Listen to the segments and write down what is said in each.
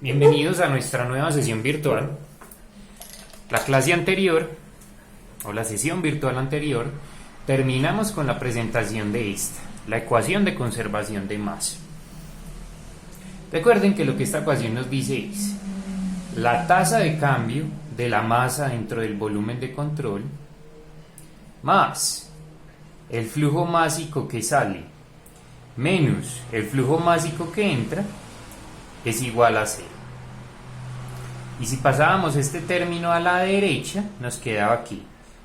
Bienvenidos a nuestra nueva sesión virtual. La clase anterior, o la sesión virtual anterior, terminamos con la presentación de esta, la ecuación de conservación de masa. Recuerden que lo que esta ecuación nos dice es la tasa de cambio de la masa dentro del volumen de control más el flujo másico que sale menos el flujo másico que entra es igual a 0. Y si pasábamos este término a la derecha, nos quedaba aquí.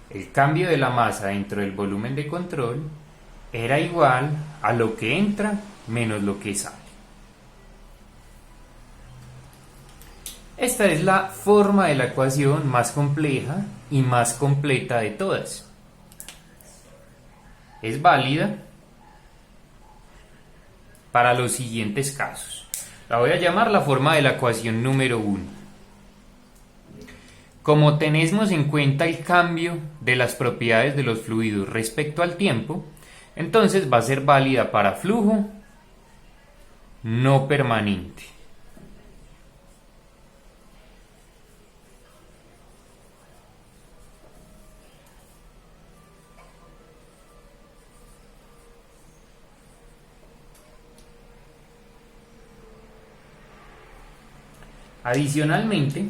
El cambio de la masa dentro del volumen de control era igual a lo que entra menos lo que sale. Esta es la forma de la ecuación más compleja y más completa de todas. Es válida para los siguientes casos. La voy a llamar la forma de la ecuación número 1. Como tenemos en cuenta el cambio de las propiedades de los fluidos respecto al tiempo, entonces va a ser válida para flujo no permanente. Adicionalmente,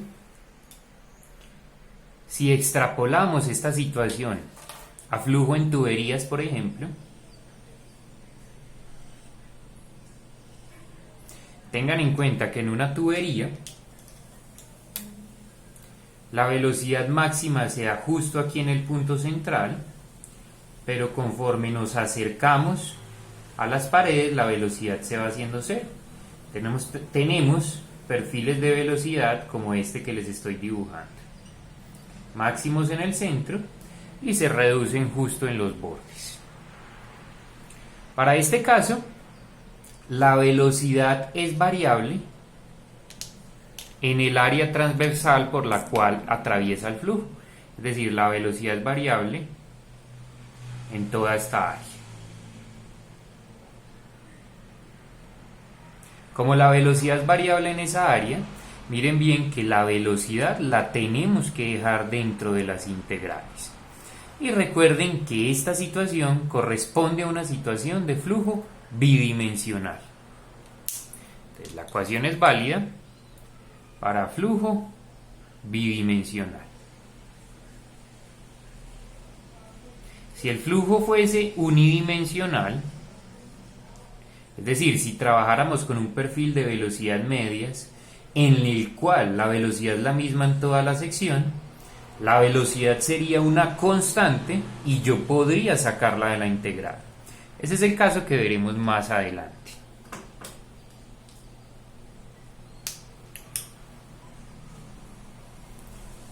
si extrapolamos esta situación a flujo en tuberías, por ejemplo, tengan en cuenta que en una tubería la velocidad máxima se da justo aquí en el punto central, pero conforme nos acercamos a las paredes la velocidad se va haciendo cero. Tenemos perfiles de velocidad como este que les estoy dibujando. Máximos en el centro y se reducen justo en los bordes. Para este caso, la velocidad es variable en el área transversal por la cual atraviesa el flujo. Es decir, la velocidad es variable en toda esta área. Como la velocidad es variable en esa área, miren bien que la velocidad la tenemos que dejar dentro de las integrales. Y recuerden que esta situación corresponde a una situación de flujo bidimensional. Entonces, la ecuación es válida para flujo bidimensional. Si el flujo fuese unidimensional, es decir, si trabajáramos con un perfil de velocidad medias, en el cual la velocidad es la misma en toda la sección, la velocidad sería una constante y yo podría sacarla de la integral. Ese es el caso que veremos más adelante.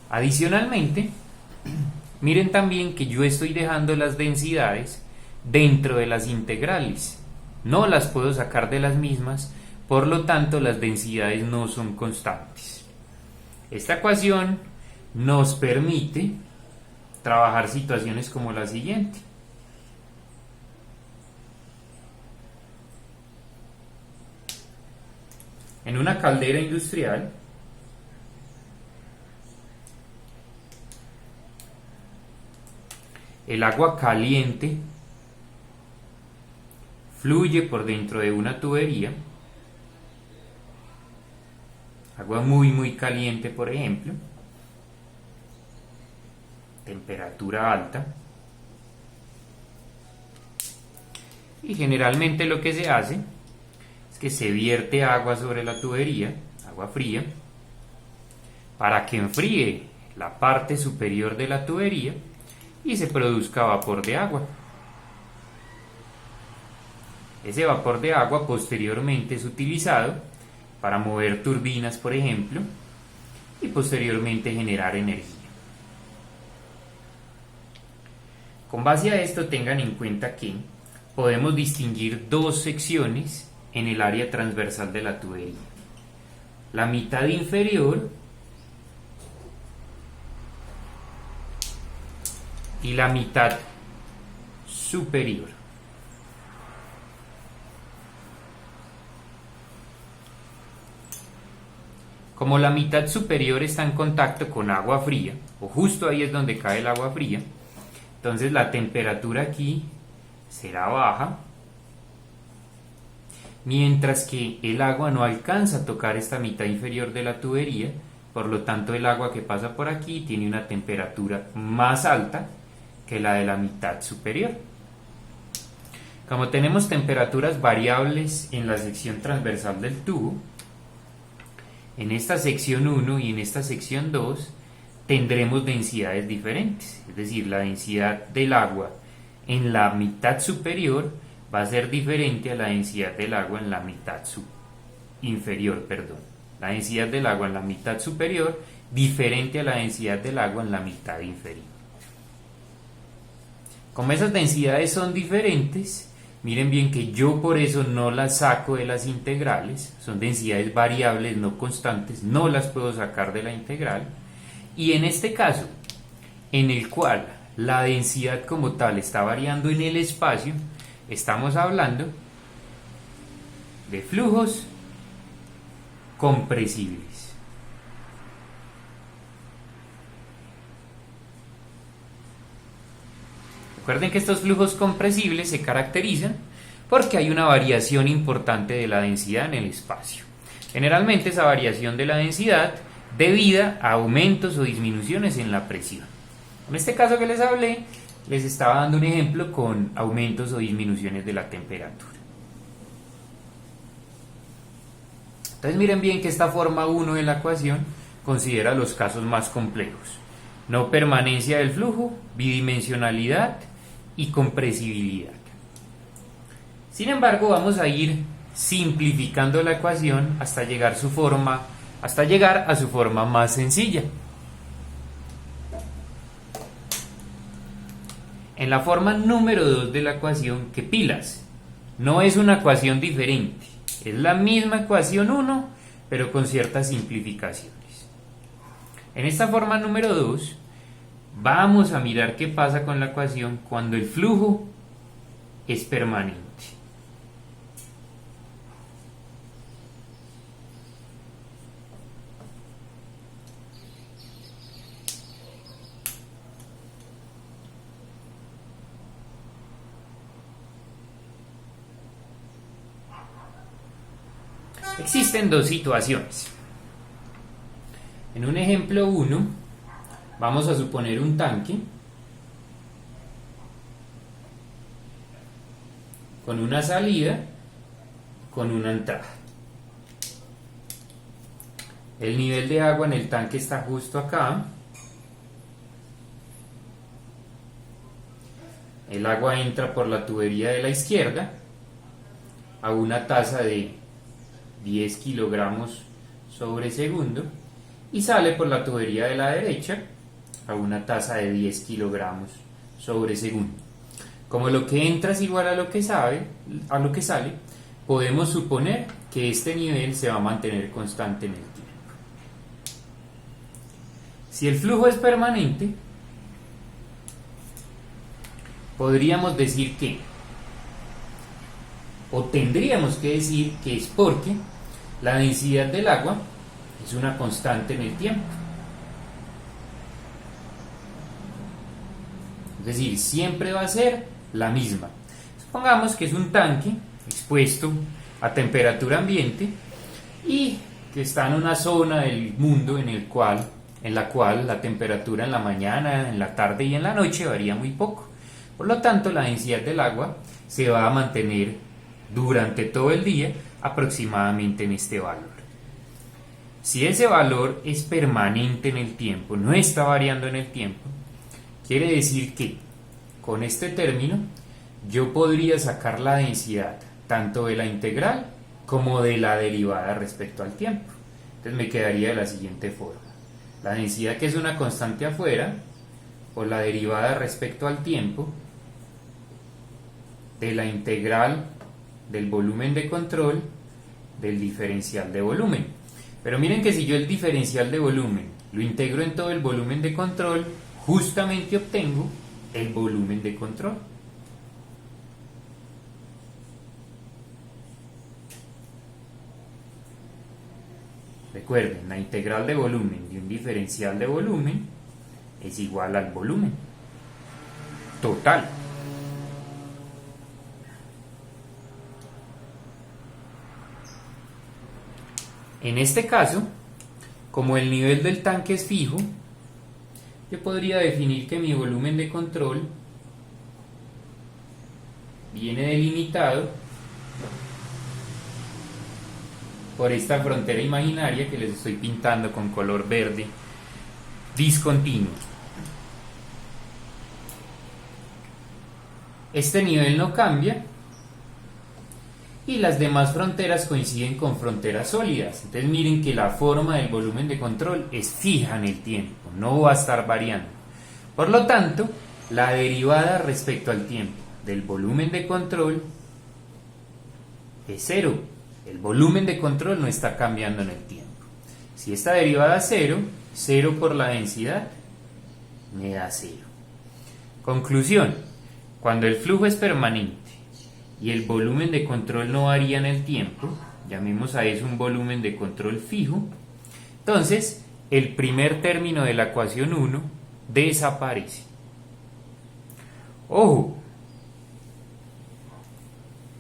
Adicionalmente, miren también que yo estoy dejando las densidades dentro de las integrales. No las puedo sacar de las mismas, por lo tanto las densidades no son constantes. Esta ecuación nos permite trabajar situaciones como la siguiente. En una caldera industrial, el agua caliente fluye por dentro de una tubería, agua muy caliente, por ejemplo, temperatura alta, y generalmente lo que se hace es que se vierte agua sobre la tubería, agua fría, para que enfríe la parte superior de la tubería y se produzca vapor de agua. Ese vapor de agua posteriormente es utilizado para mover turbinas, por ejemplo, y posteriormente generar energía. Con base a esto, tengan en cuenta que podemos distinguir dos secciones en el área transversal de la tubería. La mitad inferior y la mitad superior. Como la mitad superior está en contacto con agua fría, o justo ahí es donde cae el agua fría, entonces la temperatura aquí será baja, mientras que el agua no alcanza a tocar esta mitad inferior de la tubería, por lo tanto el agua que pasa por aquí tiene una temperatura más alta que la de la mitad superior. Como tenemos temperaturas variables en la sección transversal del tubo, en esta sección 1 y en esta sección 2 tendremos densidades diferentes, es decir, la densidad del agua en la mitad superior va a ser diferente a la densidad del agua en la mitad inferior, perdón. La densidad del agua en la mitad superior diferente a la densidad del agua en la mitad inferior. Como esas densidades son diferentes, miren bien que yo por eso no las saco de las integrales, son densidades variables, no constantes, no las puedo sacar de la integral. Y en este caso, en el cual la densidad como tal está variando en el espacio, estamos hablando de flujos compresibles. Recuerden que estos flujos compresibles se caracterizan porque hay una variación importante de la densidad en el espacio. Generalmente esa variación de la densidad debida a aumentos o disminuciones en la presión. En este caso que les hablé, les estaba dando un ejemplo con aumentos o disminuciones de la temperatura. Entonces miren bien que esta forma 1 de la ecuación considera los casos más complejos. No permanencia del flujo, bidimensionalidad y compresibilidad. Sin embargo, vamos a ir simplificando la ecuación hasta llegar a su forma más sencilla. En la forma número 2 de la ecuación, que pilas, no es una ecuación diferente, es la misma ecuación 1, pero con ciertas simplificaciones. En esta forma número 2, vamos a mirar qué pasa con la ecuación cuando el flujo es permanente. Existen dos situaciones. En un ejemplo 1, vamos a suponer un tanque con una salida, con una entrada. El nivel de agua en el tanque está justo acá. El agua entra por la tubería de la izquierda a una tasa de 10 kilogramos sobre segundo y sale por la tubería de la derecha a una tasa de 10 kilogramos sobre segundo. Como lo que entra es igual a lo que sale, podemos suponer que este nivel se va a mantener constante en el tiempo. Si el flujo es permanente, podríamos decir que, o tendríamos que decir que es porque la densidad del agua es una constante en el tiempo. Es decir, siempre va a ser la misma. Supongamos que es un tanque expuesto a temperatura ambiente y que está en una zona del mundo en la cual la temperatura en la mañana, en la tarde y en la noche varía muy poco. Por lo tanto, la densidad del agua se va a mantener durante todo el día aproximadamente en este valor. Si ese valor es permanente en el tiempo, no está variando en el tiempo, quiere decir que con este término yo podría sacar la densidad tanto de la integral como de la derivada respecto al tiempo. Entonces me quedaría de la siguiente forma: la densidad, que es una constante afuera, o la derivada respecto al tiempo de la integral del volumen de control del diferencial de volumen. Pero miren que si yo el diferencial de volumen lo integro en todo el volumen de control, justamente obtengo el volumen de control. Recuerden, la integral de volumen de un diferencial de volumen es igual al volumen total. En este caso, como el nivel del tanque es fijo, yo podría definir que mi volumen de control viene delimitado por esta frontera imaginaria que les estoy pintando con color verde discontinuo. Este nivel no cambia y las demás fronteras coinciden con fronteras sólidas. Entonces miren que la forma del volumen de control es fija en el tiempo, no va a estar variando. Por lo tanto, la derivada respecto al tiempo del volumen de control es cero. El volumen de control no está cambiando en el tiempo. Si esta derivada es cero, 0 por la densidad me da 0. Conclusión: cuando el flujo es permanente y el volumen de control no varía en el tiempo, llamemos a eso un volumen de control fijo, entonces el primer término de la ecuación 1 desaparece. Ojo,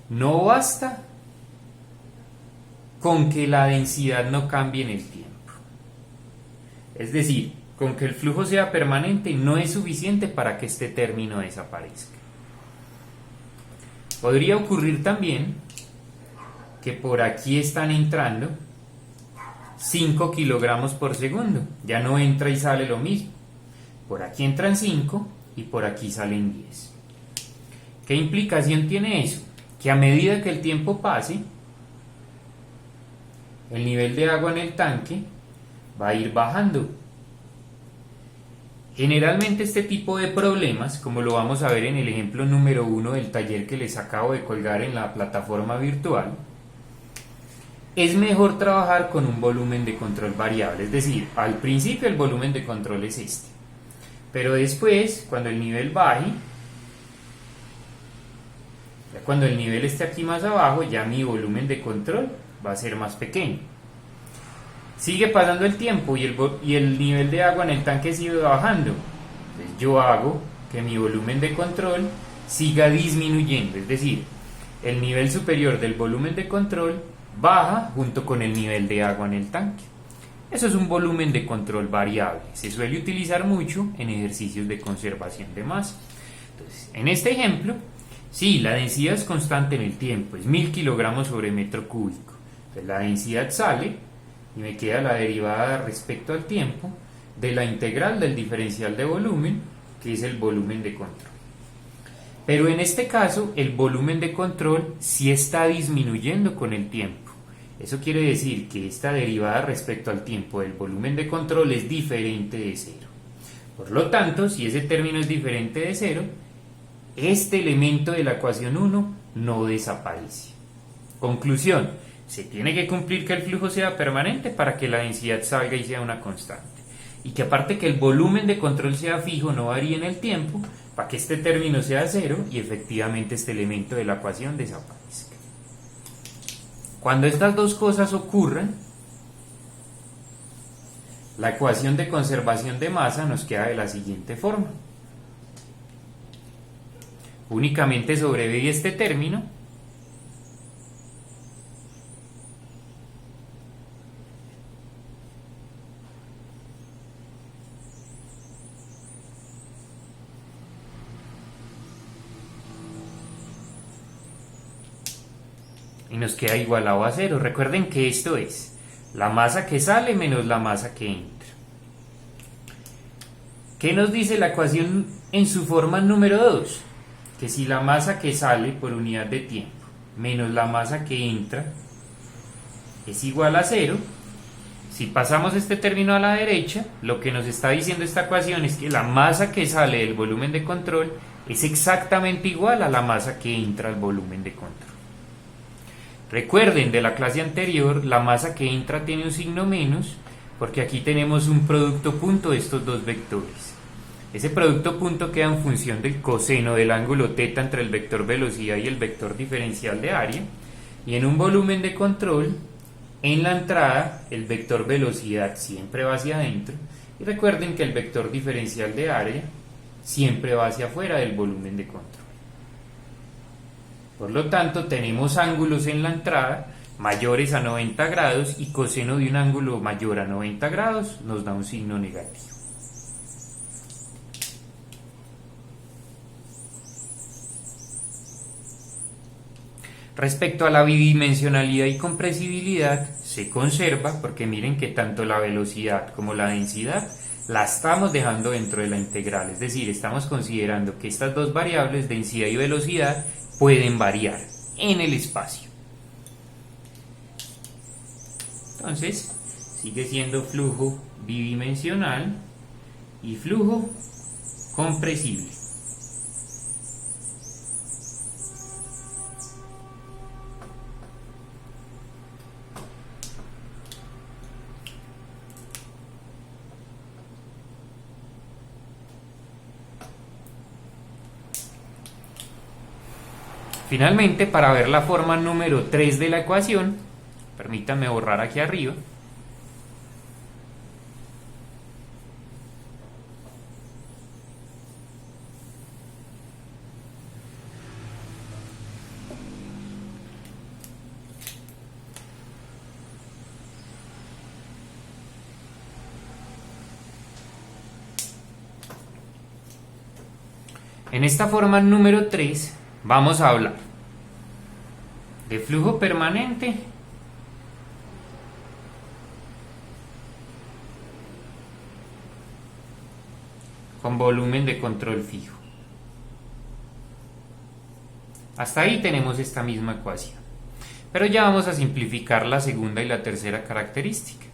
no basta con que la densidad no cambie en el tiempo. Es decir, con que el flujo sea permanente no es suficiente para que este término desaparezca. Podría ocurrir también que por aquí están entrando 5 kilogramos por segundo. Ya no entra y sale lo mismo. Por aquí entran 5 y por aquí salen 10. ¿Qué implicación tiene eso? Que a medida que el tiempo pase, el nivel de agua en el tanque va a ir bajando. Generalmente este tipo de problemas, como lo vamos a ver en el ejemplo número 1 del taller que les acabo de colgar en la plataforma virtual, es mejor trabajar con un volumen de control variable. Es decir, al principio el volumen de control es este, pero después, cuando el nivel baje, ya cuando el nivel esté aquí más abajo, ya mi volumen de control va a ser más pequeño. Sigue pasando el tiempo y el nivel de agua en el tanque sigue bajando. Entonces yo hago que mi volumen de control siga disminuyendo, es decir, el nivel superior del volumen de control baja junto con el nivel de agua en el tanque. Eso es un volumen de control variable. Se suele utilizar mucho en ejercicios de conservación de masa. Entonces, en este ejemplo, sí, la densidad es constante en el tiempo, es 1000 kilogramos sobre metro cúbico. Entonces la densidad sale y me queda la derivada respecto al tiempo de la integral del diferencial de volumen, que es el volumen de control. Pero en este caso, el volumen de control sí está disminuyendo con el tiempo. Eso quiere decir que esta derivada respecto al tiempo del volumen de control es diferente de 0. Por lo tanto, si ese término es diferente de 0, este elemento de la ecuación 1 no desaparece. Conclusión: se tiene que cumplir que el flujo sea permanente para que la densidad salga y sea una constante. Y que aparte que el volumen de control sea fijo, no varíe en el tiempo, para que este término sea 0 y efectivamente este elemento de la ecuación desaparezca. Cuando estas dos cosas ocurran, la ecuación de conservación de masa nos queda de la siguiente forma. Únicamente sobrevive este término y nos queda igualado a 0. Recuerden que esto es la masa que sale menos la masa que entra. ¿Qué nos dice la ecuación en su forma número 2? Que si la masa que sale por unidad de tiempo menos la masa que entra es igual a 0, si pasamos este término a la derecha, lo que nos está diciendo esta ecuación es que la masa que sale del volumen de control es exactamente igual a la masa que entra al volumen de control. Recuerden de la clase anterior, la masa que entra tiene un signo menos porque aquí tenemos un producto punto de estos dos vectores. Ese producto punto queda en función del coseno del ángulo θ entre el vector velocidad y el vector diferencial de área, y en un volumen de control En la entrada, el vector velocidad siempre va hacia adentro. Y recuerden que el vector diferencial de área siempre va hacia afuera del volumen de control. Por lo tanto, tenemos ángulos en la entrada mayores a 90 grados y coseno de un ángulo mayor a 90 grados nos da un signo negativo. Respecto a la bidimensionalidad y compresibilidad, se conserva porque miren que tanto la velocidad como la densidad la estamos dejando dentro de la integral, es decir, estamos considerando que estas dos variables, densidad y velocidad, pueden variar en el espacio. Entonces, sigue siendo flujo bidimensional y flujo compresible. Finalmente, para ver la forma número 3 de la ecuación, permítanme borrar aquí arriba. En esta forma número 3 vamos a hablar de flujo permanente con volumen de control fijo. Hasta ahí tenemos esta misma ecuación. Pero ya vamos a simplificar la segunda y la tercera característica.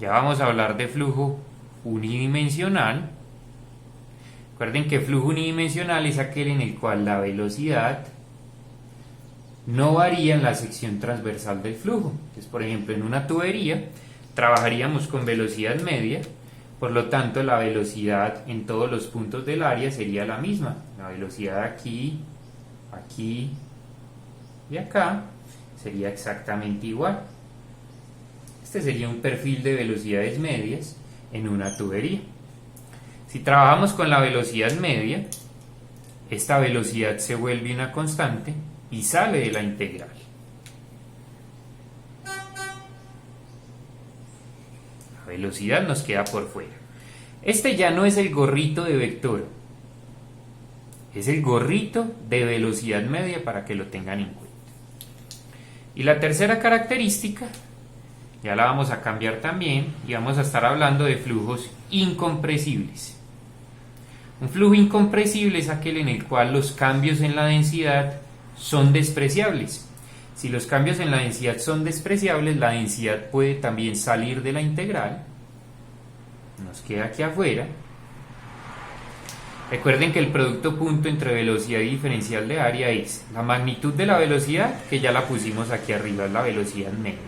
Ya vamos a hablar de flujo unidimensional. Recuerden que flujo unidimensional es aquel en el cual la velocidad no varía en la sección transversal del flujo. Entonces, por ejemplo, en una tubería trabajaríamos con velocidad media, por lo tanto la velocidad en todos los puntos del área sería la misma. La velocidad aquí, aquí y acá sería exactamente igual. Este sería un perfil de velocidades medias en una tubería. Si trabajamos con la velocidad media, esta velocidad se vuelve una constante y sale de la integral. La velocidad nos queda por fuera. Este ya no es el gorrito de vector, es el gorrito de velocidad media para que lo tengan en cuenta. Y la tercera característica, ya la vamos a cambiar también y vamos a estar hablando de flujos incompresibles. Un flujo incompresible es aquel en el cual los cambios en la densidad son despreciables. Si los cambios en la densidad son despreciables, la densidad puede también salir de la integral. Nos queda aquí afuera. Recuerden que el producto punto entre velocidad y diferencial de área es la magnitud de la velocidad, que ya la pusimos aquí arriba, es la velocidad media,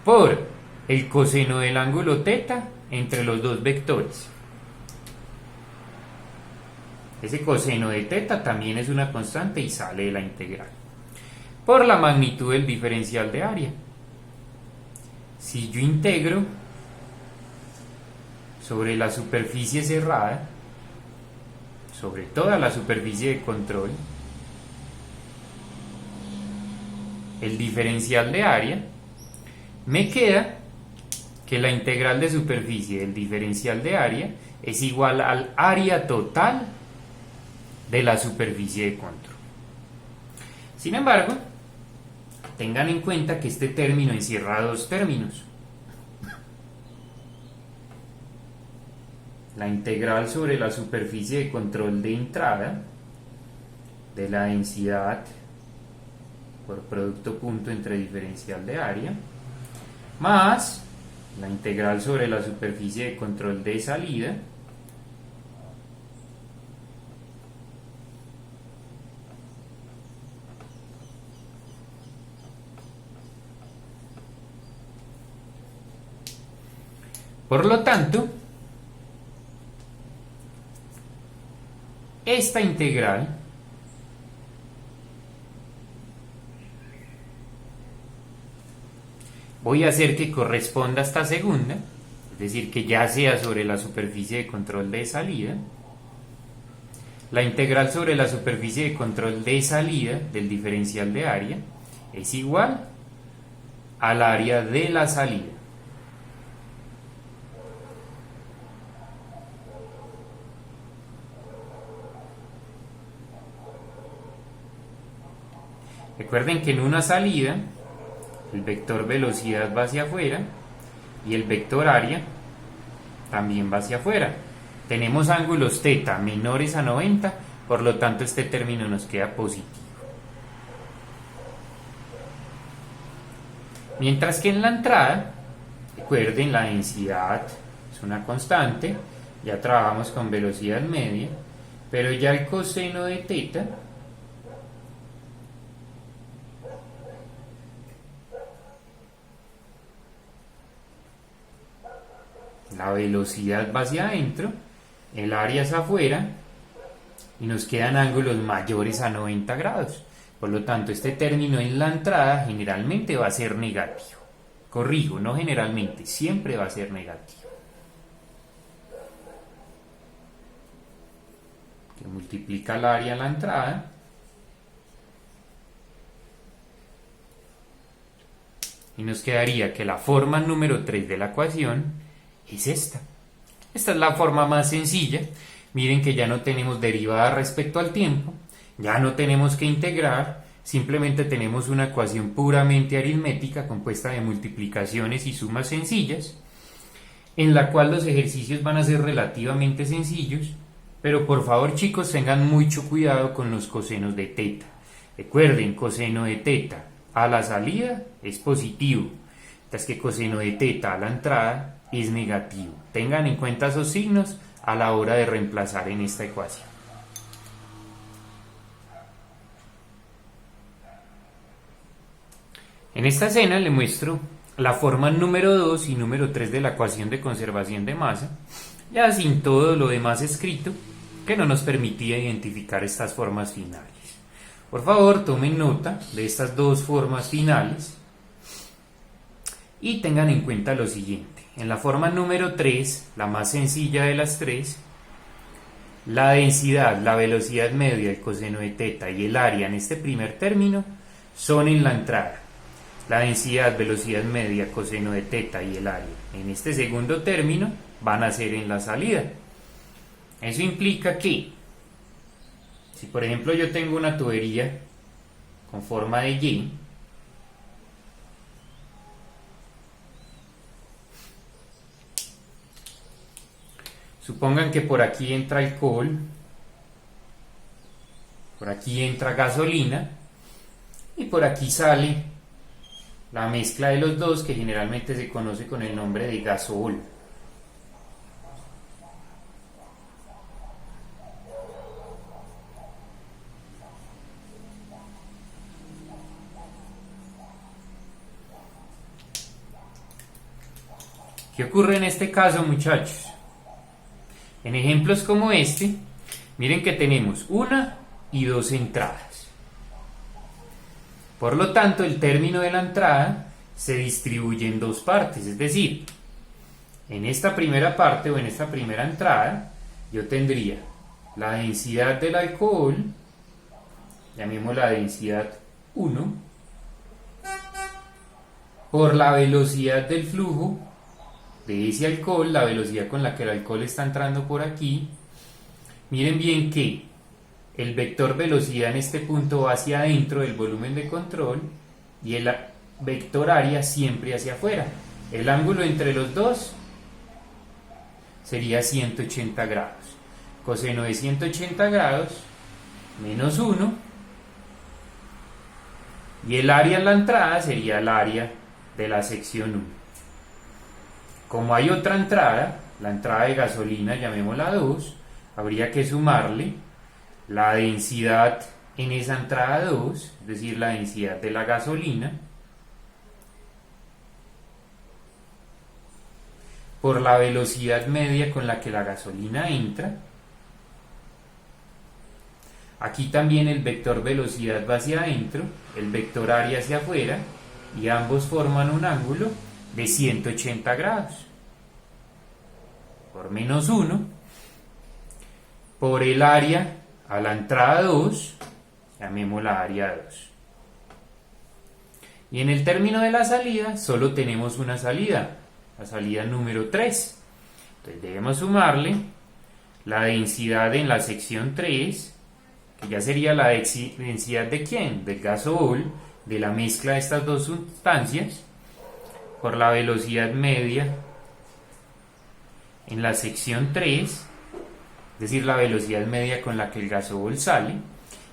por el coseno del ángulo θ entre los dos vectores. Ese coseno de θ también es una constante y sale de la integral. Por la magnitud del diferencial de área. Si yo integro sobre la superficie cerrada, sobre toda la superficie de control, el diferencial de área, me queda que la integral de superficie del diferencial de área es igual al área total de la superficie de control. Sin embargo, tengan en cuenta que este término encierra dos términos. La integral sobre la superficie de control de entrada de la densidad por producto punto entre diferencial de área, más la integral sobre la superficie de control de salida por lo tanto, esta integral voy a hacer que corresponda a esta segunda, es decir, que ya sea sobre la superficie de control de salida. La integral sobre la superficie de control de salida del diferencial de área es igual al área de la salida. Recuerden que en una salida el vector velocidad va hacia afuera y el vector área también va hacia afuera. Tenemos ángulos θ menores a 90, por lo tanto este término nos queda positivo. Mientras que en la entrada, recuerden, la densidad es una constante, ya trabajamos con velocidad media, pero ya el coseno de θ la velocidad va hacia adentro, el área es afuera y nos quedan ángulos mayores a 90 grados. Por lo tanto, este término en la entrada generalmente va a ser negativo. Corrijo, no generalmente, siempre va a ser negativo. Que multiplica el área a la entrada. Y nos quedaría que la forma número 3 de la ecuación es esta. Esta es la forma más sencilla. Miren que ya no tenemos derivada respecto al tiempo, ya no tenemos que integrar, simplemente tenemos una ecuación puramente aritmética compuesta de multiplicaciones y sumas sencillas, en la cual los ejercicios van a ser relativamente sencillos, pero por favor chicos tengan mucho cuidado con los cosenos de θ. Recuerden, coseno de θ a la salida es positivo, mientras que coseno de θ a la entrada es negativo. Tengan en cuenta esos signos a la hora de reemplazar en esta ecuación. En esta escena le muestro la forma número 2 y número 3 de la ecuación de conservación de masa, ya sin todo lo demás escrito que no nos permitía identificar estas formas finales. Por favor, tomen nota de estas dos formas finales y tengan en cuenta lo siguiente. En la forma número 3, la más sencilla de las tres, la densidad, la velocidad media, el coseno de θ y el área en este primer término son en la entrada. La densidad, velocidad media, coseno de θ y el área en este segundo término van a ser en la salida. Eso implica que, si por ejemplo yo tengo una tubería con forma de Y, supongan que por aquí entra alcohol, por aquí entra gasolina y por aquí sale la mezcla de los dos, que generalmente se conoce con el nombre de gasol. ¿Qué ocurre en este caso, muchachos? En ejemplos como este, miren que tenemos una y dos entradas. Por lo tanto, el término de la entrada se distribuye en dos partes, es decir, en esta primera parte o en esta primera entrada, yo tendría la densidad del alcohol, llamémosla densidad 1, por la velocidad del flujo de ese alcohol, la velocidad con la que el alcohol está entrando por aquí. Miren bien que el vector velocidad en este punto va hacia adentro del volumen de control y el vector área siempre hacia afuera. El ángulo entre los dos sería 180 grados. Coseno de 180 grados menos 1, y el área en la entrada sería el área de la sección 1. Como hay otra entrada, la entrada de gasolina, llamémosla 2, habría que sumarle la densidad en esa entrada 2, es decir, la densidad de la gasolina, por la velocidad media con la que la gasolina entra. Aquí también el vector velocidad va hacia adentro, el vector área hacia afuera, y ambos forman un ángulo de 180 grados. Por menos 1, por el área a la entrada 2, llamémosla área 2. Y en el término de la salida solo tenemos una salida, la salida número 3. Entonces debemos sumarle la densidad en la sección 3, que ya sería la densidad de ¿quién? Del gasol, de la mezcla de estas dos sustancias, por la velocidad media en la sección 3, es decir, la velocidad media con la que el gasol sale.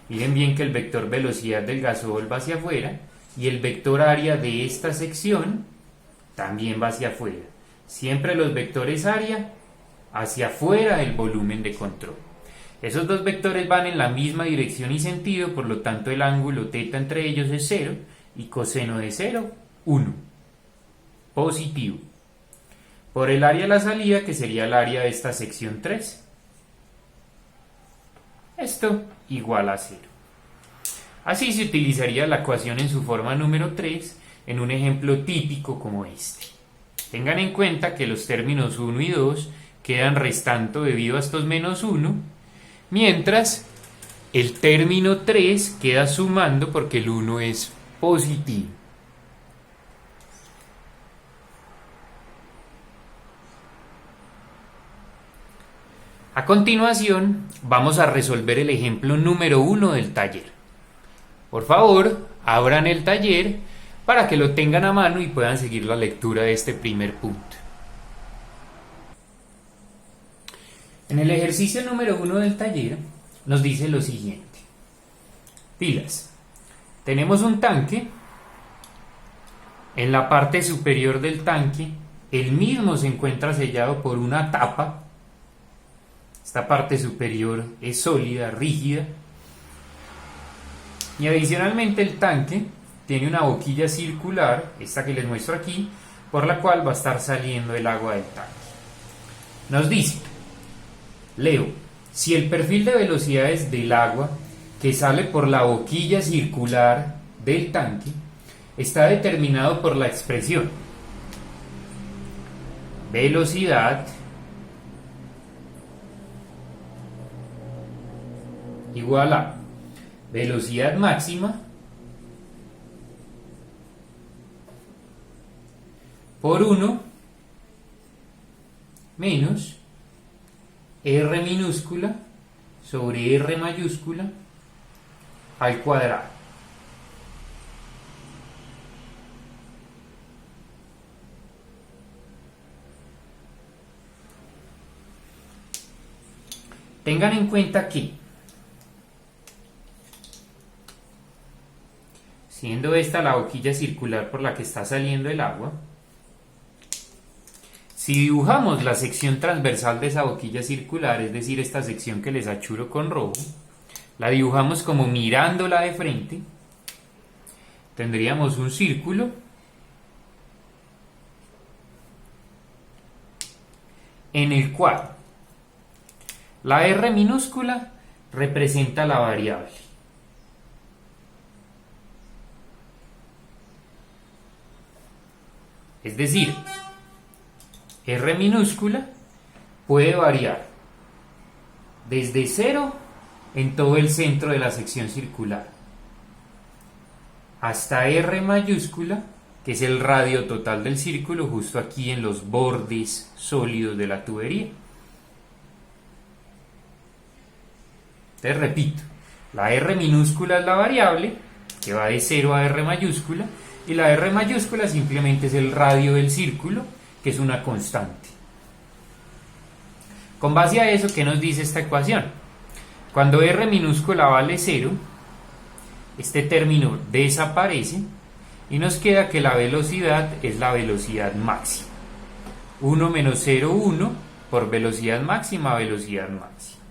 Miren bien que el vector velocidad del gasol va hacia afuera y el vector área de esta sección también va hacia afuera. Siempre los vectores área hacia afuera del volumen de control. Esos dos vectores van en la misma dirección y sentido, por lo tanto el ángulo θ entre ellos es 0 y coseno de 0, 1. Positivo. Por el área de la salida, que sería el área de esta sección 3. Esto igual a 0. Así se utilizaría la ecuación en su forma número 3 en un ejemplo típico como este. Tengan en cuenta que los términos 1 y 2 quedan restando debido a estos menos 1, mientras el término 3 queda sumando porque el 1 es positivo. A continuación, vamos a resolver el ejemplo número 1 del taller. Por favor, abran el taller para que lo tengan a mano y puedan seguir la lectura de este primer punto. En el ejercicio número 1 del taller nos dice lo siguiente. Pilas. Tenemos un tanque. En la parte superior del tanque, el mismo se encuentra sellado por una tapa. Esta parte superior es sólida, rígida. Y adicionalmente el tanque tiene una boquilla circular, esta que les muestro aquí, por la cual va a estar saliendo el agua del tanque. Nos dice, leo, si el perfil de velocidades del agua que sale por la boquilla circular del tanque está determinado por la expresión velocidad igual a velocidad máxima por 1 menos R minúscula sobre R mayúscula al cuadrado. Tengan en cuenta que, siendo esta la boquilla circular por la que está saliendo el agua, si dibujamos la sección transversal de esa boquilla circular, es decir, esta sección que les achuro con rojo, la dibujamos como mirándola de frente, tendríamos un círculo en el cual la R minúscula representa la variable. Es decir, R minúscula puede variar desde 0 en todo el centro de la sección circular hasta R mayúscula, que es el radio total del círculo, justo aquí en los bordes sólidos de la tubería. Entonces repito, la R minúscula es la variable que va de 0 a R mayúscula y la R mayúscula simplemente es el radio del círculo, que es una constante. Con base a eso, ¿qué nos dice esta ecuación? Cuando R minúscula vale 0, este término desaparece y nos queda que la velocidad es la velocidad máxima. 1 menos 0, 1 por velocidad máxima, velocidad máxima.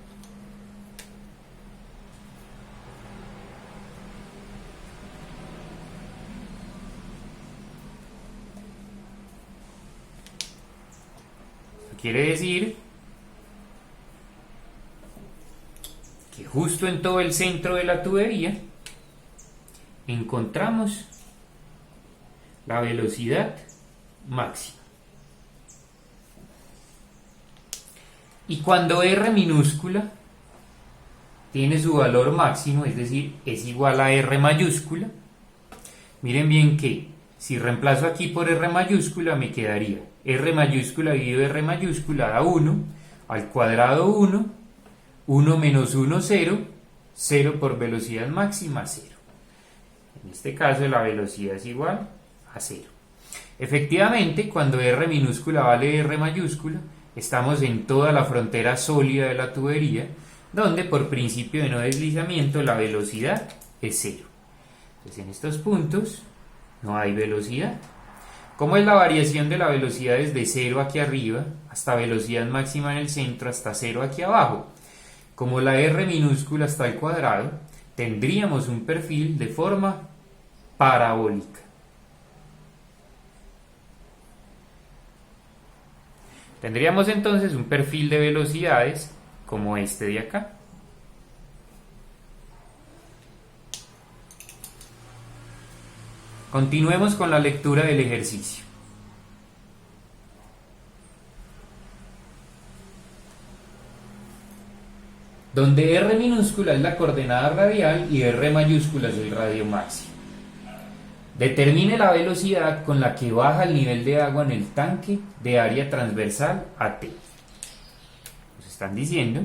Quiere decir que justo en todo el centro de la tubería encontramos la velocidad máxima. Y cuando R minúscula tiene su valor máximo, es decir, es igual a R mayúscula, miren bien que si reemplazo aquí por R mayúscula me quedaría R mayúscula dividido R mayúscula da 1, al cuadrado 1, 1 menos 1, 0, 0 por velocidad máxima, 0. En este caso la velocidad es igual a 0. Efectivamente, cuando R minúscula vale R mayúscula, estamos en toda la frontera sólida de la tubería, donde por principio de no deslizamiento la velocidad es 0. Entonces en estos puntos no hay velocidad. ¿Cómo es la variación de la velocidad desde 0 aquí arriba hasta velocidad máxima en el centro hasta 0 aquí abajo? Como la R minúscula está al cuadrado, tendríamos un perfil de forma parabólica. Tendríamos entonces un perfil de velocidades como este de acá. Continuemos con la lectura del ejercicio. Donde R minúscula es la coordenada radial y R mayúscula es el radio máximo. Determine la velocidad con la que baja el nivel de agua en el tanque de área transversal a T. Nos están diciendo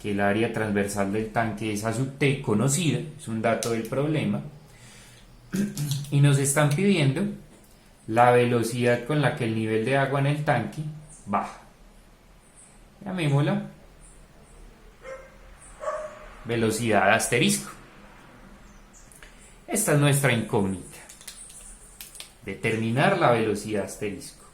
que el área transversal del tanque es A sub T conocida, es un dato del problema, y nos están pidiendo la velocidad con la que el nivel de agua en el tanque baja. Llamémosla velocidad asterisco. Esta es nuestra incógnita. Determinar la velocidad asterisco.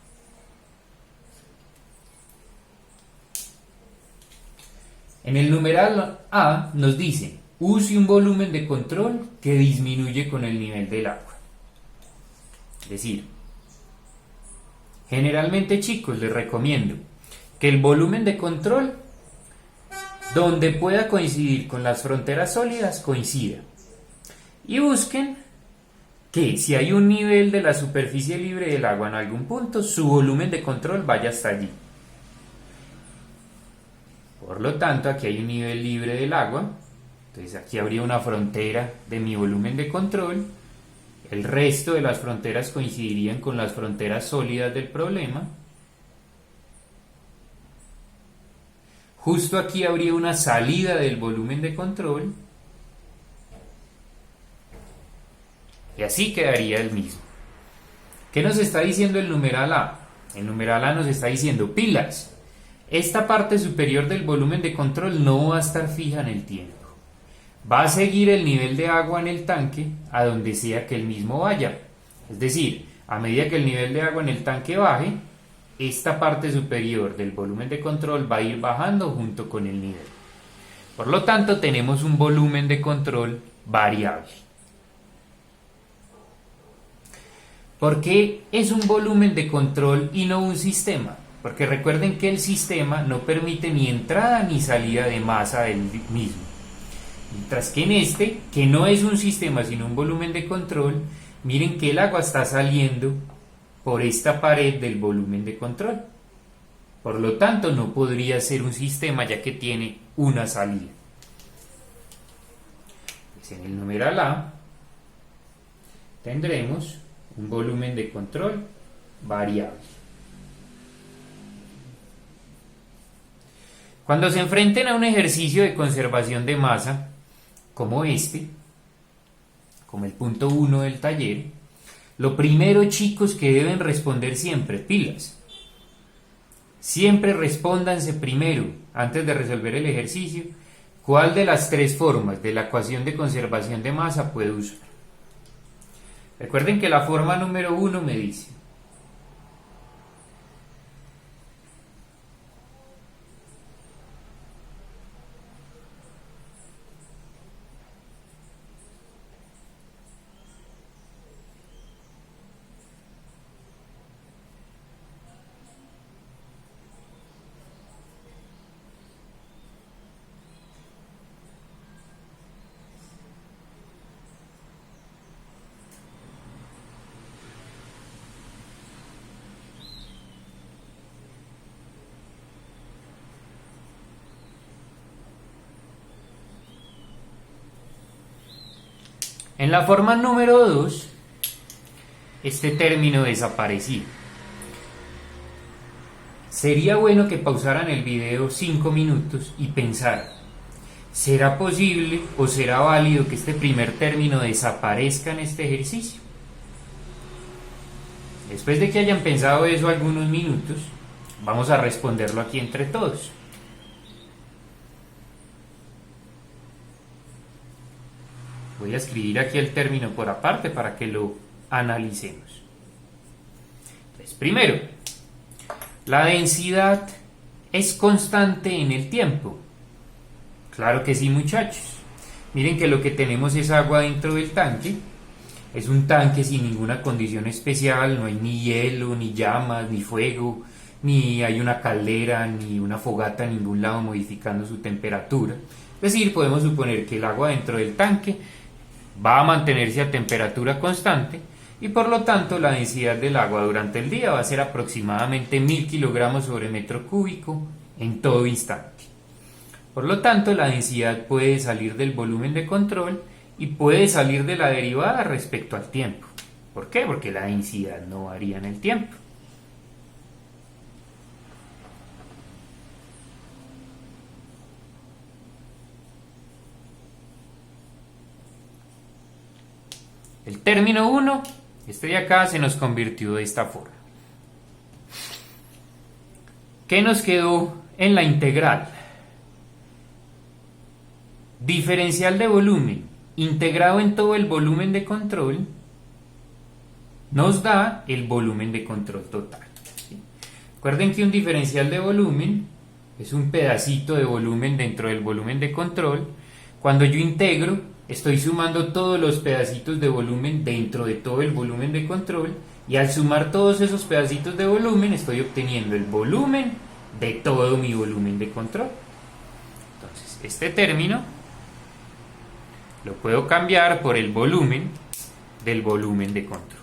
En el numeral A nos dice, use un volumen de control que disminuye con el nivel del agua. Es decir, generalmente, chicos, les recomiendo que el volumen de control, donde pueda coincidir con las fronteras sólidas, coincida. Y busquen que si hay un nivel de la superficie libre del agua en algún punto, su volumen de control vaya hasta allí. Por lo tanto, aquí hay un nivel libre del agua, entonces aquí habría una frontera de mi volumen de control, el resto de las fronteras coincidirían con las fronteras sólidas del problema. Justo aquí habría una salida del volumen de control, y así quedaría el mismo. ¿Qué nos está diciendo el numeral A? El numeral A nos está diciendo, pilas, esta parte superior del volumen de control no va a estar fija en el tiempo. Va a seguir el nivel de agua en el tanque a donde sea que el mismo vaya. Es decir, a medida que el nivel de agua en el tanque baje, esta parte superior del volumen de control va a ir bajando junto con el nivel. Por lo tanto, tenemos un volumen de control variable. ¿Por qué es un volumen de control y no un sistema? Porque recuerden que el sistema no permite ni entrada ni salida de masa del mismo. Mientras que en este, que no es un sistema sino un volumen de control, miren que el agua está saliendo por esta pared del volumen de control. Por lo tanto, no podría ser un sistema ya que tiene una salida. Pues en el numeral A tendremos un volumen de control variable. Cuando se enfrenten a un ejercicio de conservación de masa, como este, como el punto 1 del taller, lo primero, chicos, que deben responder siempre, pilas. Siempre respóndanse primero, antes de resolver el ejercicio, cuál de las tres formas de la ecuación de conservación de masa puede usar. Recuerden que la forma número 1 me dice En la forma número 2, este término desaparecía. Sería bueno que pausaran el video 5 minutos y pensaran, ¿será posible o será válido que este primer término desaparezca en este ejercicio? Después de que hayan pensado eso algunos minutos, vamos a responderlo aquí entre todos. Voy a escribir aquí el término por aparte para que lo analicemos. Entonces, primero, ¿la densidad es constante en el tiempo? Claro que sí, muchachos. Miren que lo que tenemos es agua dentro del tanque. Es un tanque sin ninguna condición especial, no hay ni hielo, ni llamas, ni fuego, ni hay una caldera, ni una fogata en ningún lado modificando su temperatura. Es decir, podemos suponer que el agua dentro del tanque va a mantenerse a temperatura constante y por lo tanto la densidad del agua durante el día va a ser aproximadamente 1000 kilogramos sobre metro cúbico en todo instante. Por lo tanto, la densidad puede salir del volumen de control y puede salir de la derivada respecto al tiempo. ¿Por qué? Porque la densidad no varía en el tiempo. El término 1, este de acá, se nos convirtió de esta forma. ¿Qué nos quedó en la integral? Diferencial de volumen integrado en todo el volumen de control nos da el volumen de control total. ¿Sí? Recuerden que un diferencial de volumen es un pedacito de volumen dentro del volumen de control. Cuando yo integro, estoy sumando todos los pedacitos de volumen dentro de todo el volumen de control y al sumar todos esos pedacitos de volumen estoy obteniendo el volumen de todo mi volumen de control. Entonces, este término lo puedo cambiar por el volumen del volumen de control.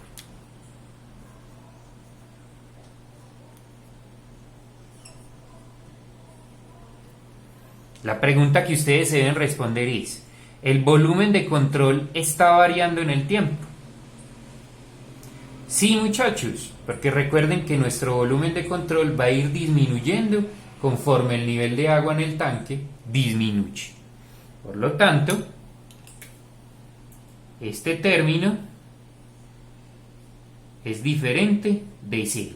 La pregunta que ustedes deben responder es, ¿el volumen de control está variando en el tiempo? Sí, muchachos, porque recuerden que nuestro volumen de control va a ir disminuyendo conforme el nivel de agua en el tanque disminuye. Por lo tanto, este término es diferente de cero.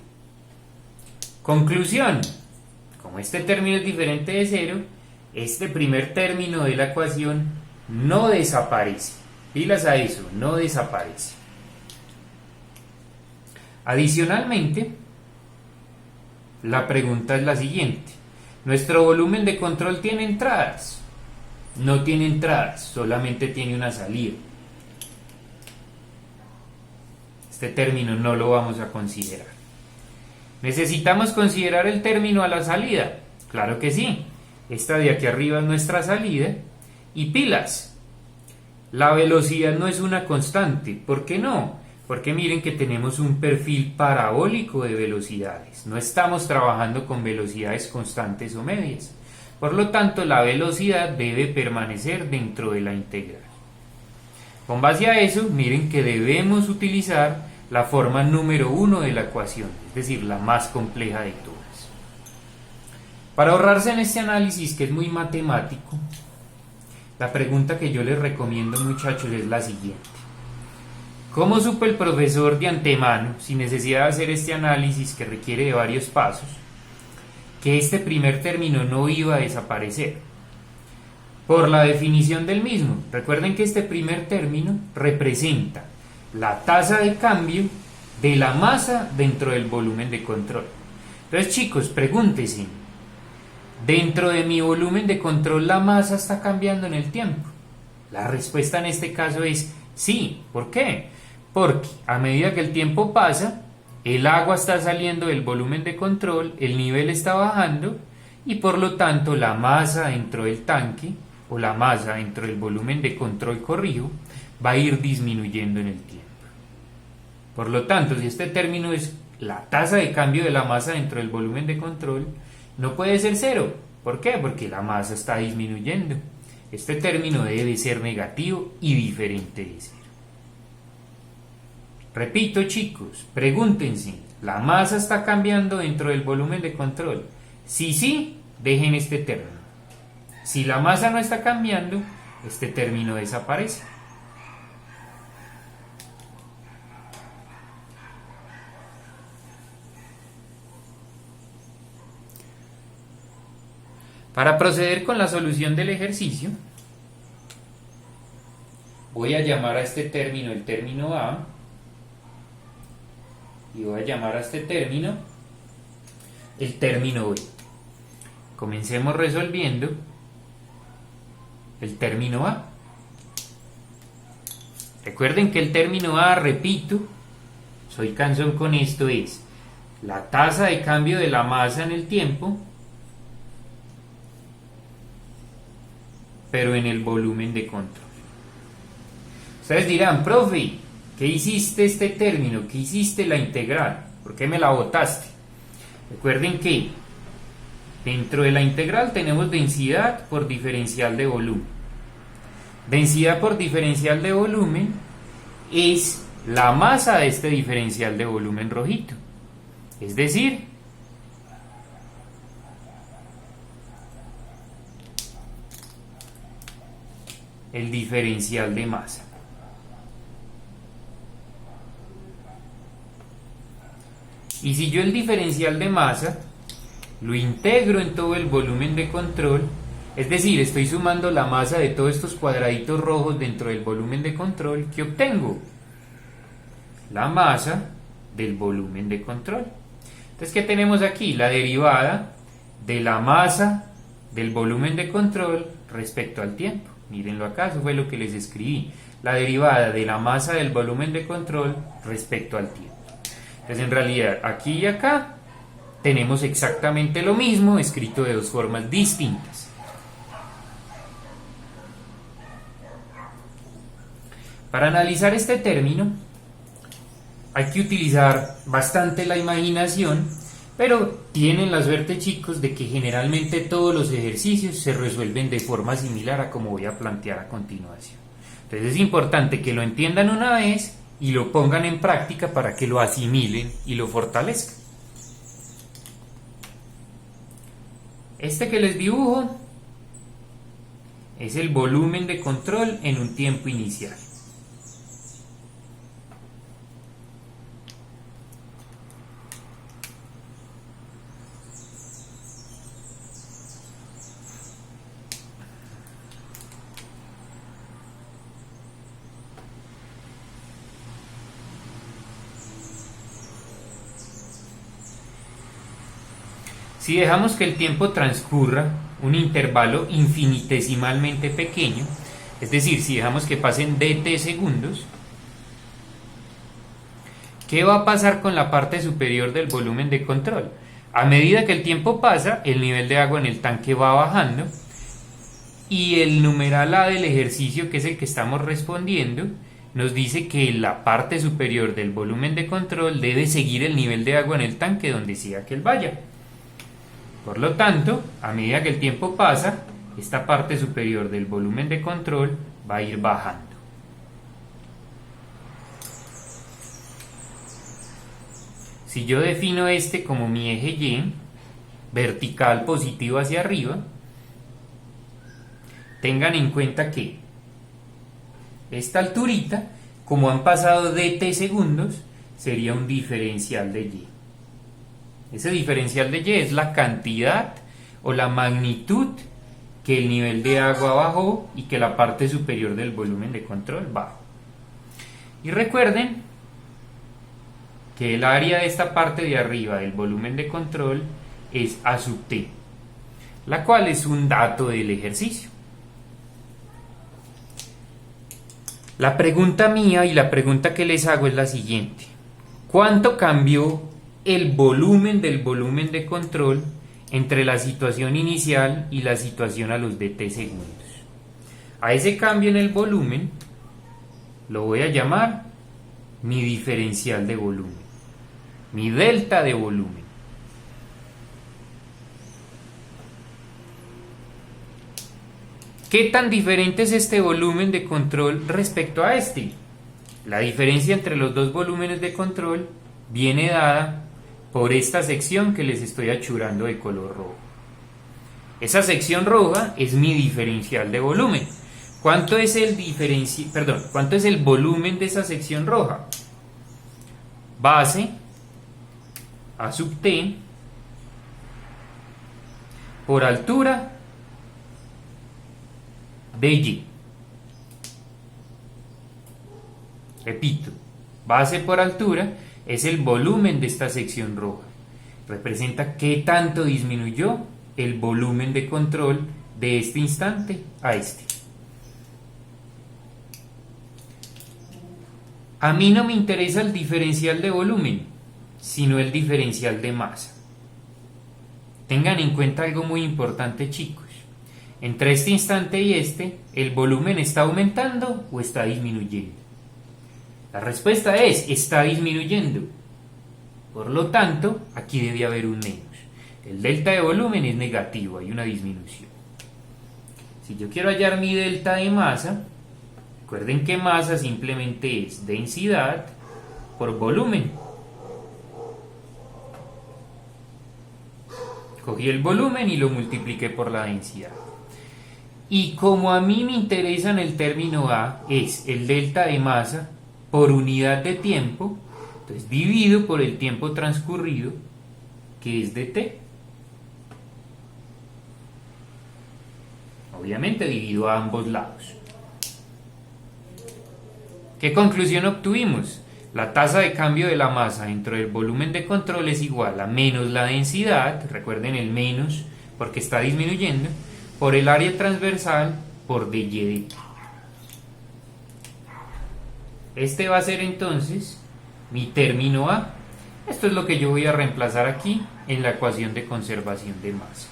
Conclusión, como este término es diferente de cero, este primer término de la ecuación no desaparece. Pilas a eso, no desaparece. Adicionalmente, la pregunta es la siguiente. ¿Nuestro volumen de control tiene entradas? No tiene entradas, solamente tiene una salida. Este término no lo vamos a considerar. ¿Necesitamos considerar el término a la salida? Claro que sí. Esta de aquí arriba es nuestra salida. Y pilas. La velocidad no es una constante. ¿Por qué no? Porque miren que tenemos un perfil parabólico de velocidades. No estamos trabajando con velocidades constantes o medias. Por lo tanto, la velocidad debe permanecer dentro de la integral. Con base a eso, miren que debemos utilizar la forma número 1 de la ecuación, es decir, la más compleja de todas. Para ahorrarse en este análisis, que es muy matemático, la pregunta que yo les recomiendo, muchachos, es la siguiente. ¿Cómo supo el profesor de antemano, sin necesidad de hacer este análisis que requiere de varios pasos, que este primer término no iba a desaparecer? Por la definición del mismo. Recuerden que este primer término representa la tasa de cambio de la masa dentro del volumen de control. Entonces, chicos, pregúntense, ¿dentro de mi volumen de control la masa está cambiando en el tiempo? La respuesta en este caso es sí. ¿Por qué? Porque a medida que el tiempo pasa, el agua está saliendo del volumen de control, el nivel está bajando y por lo tanto la masa dentro del tanque o la masa dentro del volumen de control corrijo va a ir disminuyendo en el tiempo. Por lo tanto, si este término es la tasa de cambio de la masa dentro del volumen de control, no puede ser cero. ¿Por qué? Porque la masa está disminuyendo. Este término debe ser negativo y diferente de cero. Repito, chicos, pregúntense, ¿la masa está cambiando dentro del volumen de control? Si sí, dejen este término. Si la masa no está cambiando, este término desaparece. Para proceder con la solución del ejercicio, voy a llamar a este término el término A y voy a llamar a este término el término B. Comencemos resolviendo el término A. Recuerden que el término A, repito, soy cansón con esto, es la tasa de cambio de la masa en el tiempo, pero en el volumen de control. Ustedes dirán, profe, ¿qué hiciste este término? ¿Qué hiciste la integral? ¿Por qué me la botaste? Recuerden que dentro de la integral tenemos densidad por diferencial de volumen. Densidad por diferencial de volumen es la masa de este diferencial de volumen rojito. Es decir, el diferencial de masa. Y si yo el diferencial de masa lo integro en todo el volumen de control, es decir, estoy sumando la masa de todos estos cuadraditos rojos dentro del volumen de control, ¿qué obtengo? La masa del volumen de control. Entonces, ¿qué tenemos aquí? La derivada de la masa del volumen de control respecto al tiempo. Mírenlo acá, eso fue lo que les escribí. La derivada de la masa del volumen de control respecto al tiempo. Entonces, en realidad, aquí y acá tenemos exactamente lo mismo, escrito de dos formas distintas. Para analizar este término, hay que utilizar bastante la imaginación, pero tienen la suerte, chicos, de que generalmente todos los ejercicios se resuelven de forma similar a como voy a plantear a continuación. Entonces es importante que lo entiendan una vez y lo pongan en práctica para que lo asimilen y lo fortalezcan. Este que les dibujo es el volumen de control en un tiempo inicial. Si dejamos que el tiempo transcurra un intervalo infinitesimalmente pequeño, es decir, si dejamos que pasen dt segundos, ¿qué va a pasar con la parte superior del volumen de control? A medida que el tiempo pasa, el nivel de agua en el tanque va bajando y el numeral A del ejercicio, que es el que estamos respondiendo, nos dice que la parte superior del volumen de control debe seguir el nivel de agua en el tanque donde sea que él vaya. Por lo tanto, a medida que el tiempo pasa, esta parte superior del volumen de control va a ir bajando. Si yo defino este como mi eje Y, vertical positivo hacia arriba, tengan en cuenta que esta alturita, como han pasado dt segundos, sería un diferencial de Y. Ese diferencial de Y es la cantidad o la magnitud que el nivel de agua bajó y que la parte superior del volumen de control bajó. Y recuerden que el área de esta parte de arriba del volumen de control es A sub t, la cual es un dato del ejercicio. La pregunta mía y la pregunta que les hago es la siguiente: ¿cuánto cambió el volumen del volumen de control entre la situación inicial y la situación a los dt segundos? A ese cambio en el volumen lo voy a llamar mi diferencial de volumen, mi delta de volumen. ¿Qué tan diferente es este volumen de control respecto a este? La diferencia entre los dos volúmenes de control viene dada por esta sección que les estoy achurando de color rojo. Esa sección roja es mi diferencial de volumen. ¿Cuánto es ¿cuánto es el volumen de esa sección roja? Base A sub T por altura de Y. Repito, base por altura es el volumen de esta sección roja. Representa qué tanto disminuyó el volumen de control de este instante a este. A mí no me interesa el diferencial de volumen, sino el diferencial de masa. Tengan en cuenta algo muy importante, chicos. Entre este instante y este, ¿el volumen está aumentando o está disminuyendo? La respuesta es, está disminuyendo. Por lo tanto, aquí debe haber un menos. El delta de volumen es negativo, hay una disminución. Si yo quiero hallar mi delta de masa, recuerden que masa simplemente es densidad por volumen. Cogí el volumen y lo multipliqué por la densidad. Y como a mí me interesa en el término A, es el delta de masa por unidad de tiempo, entonces divido por el tiempo transcurrido, que es dt. Obviamente divido a ambos lados. ¿Qué conclusión obtuvimos? La tasa de cambio de la masa dentro del volumen de control es igual a menos la densidad, recuerden el menos porque está disminuyendo, por el área transversal por dy dt. Este va a ser entonces mi término A. Esto es lo que yo voy a reemplazar aquí en la ecuación de conservación de masa.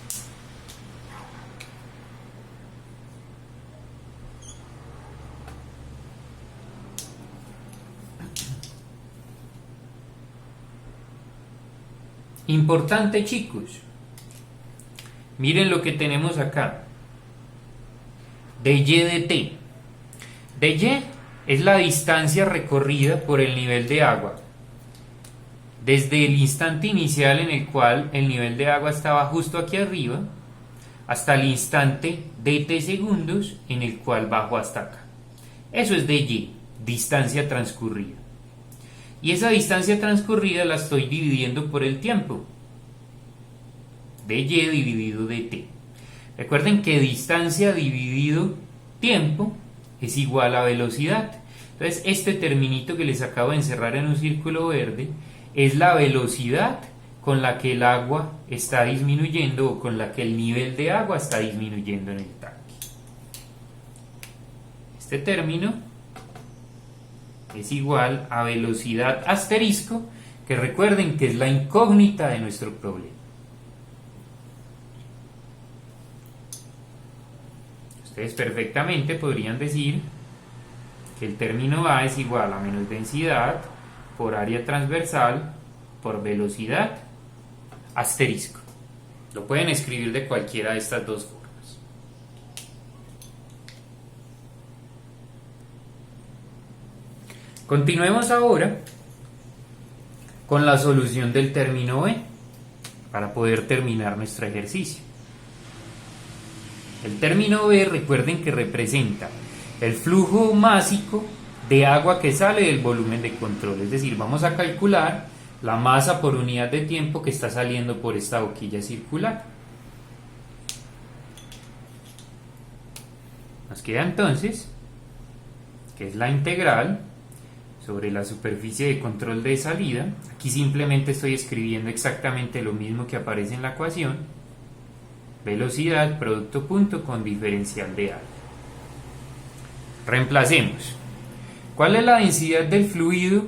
Importante, chicos. Miren lo que tenemos acá. dy dt. dy es la distancia recorrida por el nivel de agua desde el instante inicial en el cual el nivel de agua estaba justo aquí arriba hasta el instante dt segundos en el cual bajo hasta acá. Eso es dy, distancia transcurrida. Y esa distancia transcurrida la estoy dividiendo por el tiempo. dy dividido dt. Recuerden que distancia dividido tiempo es igual a velocidad. Entonces este terminito que les acabo de encerrar en un círculo verde es la velocidad con la que el agua está disminuyendo o con la que el nivel de agua está disminuyendo en el tanque. Este término es igual a velocidad asterisco, que recuerden que es la incógnita de nuestro problema. Ustedes perfectamente podrían decir que el término A es igual a menos densidad por área transversal por velocidad asterisco. Lo pueden escribir de cualquiera de estas dos formas. Continuemos ahora con la solución del término B para poder terminar nuestro ejercicio. El término B, recuerden que representa el flujo másico de agua que sale del volumen de control, es decir, vamos a calcular la masa por unidad de tiempo que está saliendo por esta boquilla circular. Nos queda entonces que es la integral sobre la superficie de control de salida. Aquí simplemente estoy escribiendo exactamente lo mismo que aparece en la ecuación: velocidad producto punto con diferencial de área. Reemplacemos. ¿Cuál es la densidad del fluido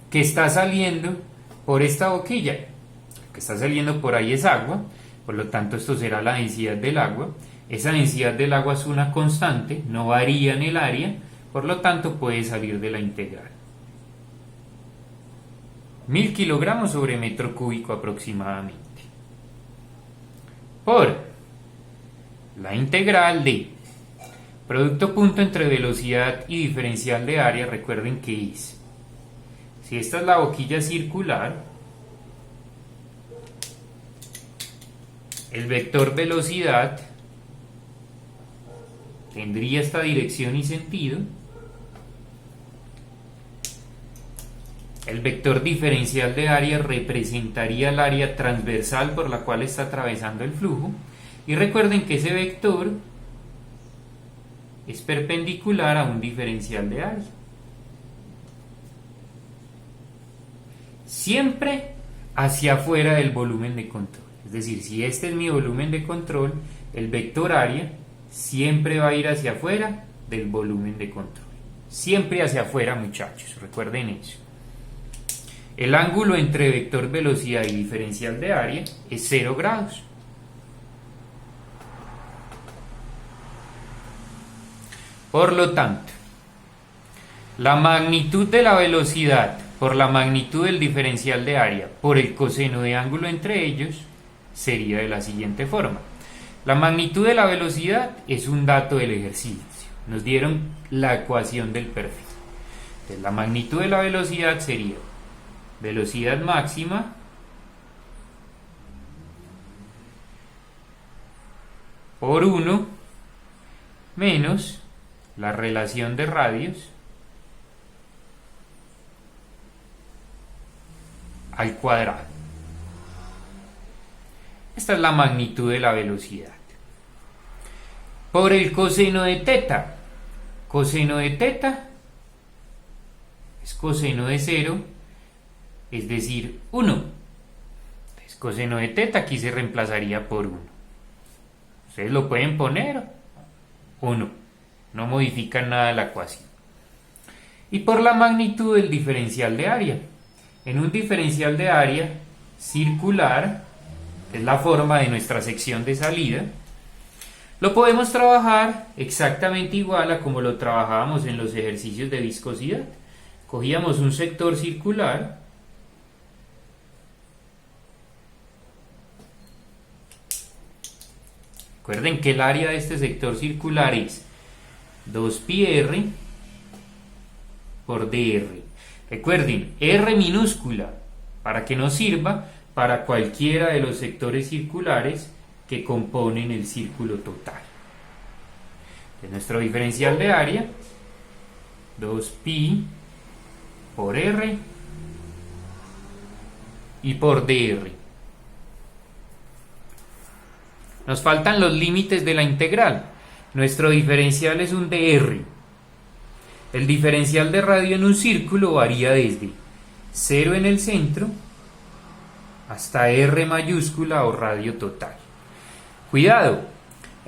que está saliendo por esta boquilla? Lo que está saliendo por ahí es agua, por lo tanto esto será la densidad del agua. Esa densidad del agua es una constante, no varía en el área, por lo tanto puede salir de la integral. 1000 kilogramos sobre metro cúbico aproximadamente. Por la integral de Producto punto entre velocidad y diferencial de área, recuerden que es, si esta es la boquilla circular, el vector velocidad tendría esta dirección y sentido, el vector diferencial de área representaría el área transversal por la cual está atravesando el flujo, y recuerden que ese vector es perpendicular a un diferencial de área. Siempre hacia afuera del volumen de control. Es decir, si este es mi volumen de control, el vector área siempre va a ir hacia afuera del volumen de control. Siempre hacia afuera, muchachos, recuerden eso. El ángulo entre vector velocidad y diferencial de área es 0 grados. Por lo tanto, la magnitud de la velocidad por la magnitud del diferencial de área por el coseno de ángulo entre ellos sería de la siguiente forma. La magnitud de la velocidad es un dato del ejercicio. Nos dieron la ecuación del perfil. Entonces, la magnitud de la velocidad sería velocidad máxima por 1 menos la relación de radios al cuadrado. Esta es la magnitud de la velocidad. Por el coseno de teta. Coseno de teta es coseno de 0, es decir, 1. Entonces, coseno de teta aquí se reemplazaría por 1. Ustedes lo pueden poner 1. No modifican nada de la ecuación. Y por la magnitud del diferencial de área. En un diferencial de área circular, que es la forma de nuestra sección de salida, lo podemos trabajar exactamente igual a como lo trabajábamos en los ejercicios de viscosidad. Cogíamos un sector circular, recuerden que el área de este sector circular es 2πr por dr. Recuerden, r minúscula, para que nos sirva para cualquiera de los sectores circulares que componen el círculo total. De nuestro diferencial de área, 2π por r y por dr. Nos faltan los límites de la integral. Nuestro diferencial es un dr. El diferencial de radio en un círculo varía desde 0 en el centro hasta r mayúscula o radio total. Cuidado,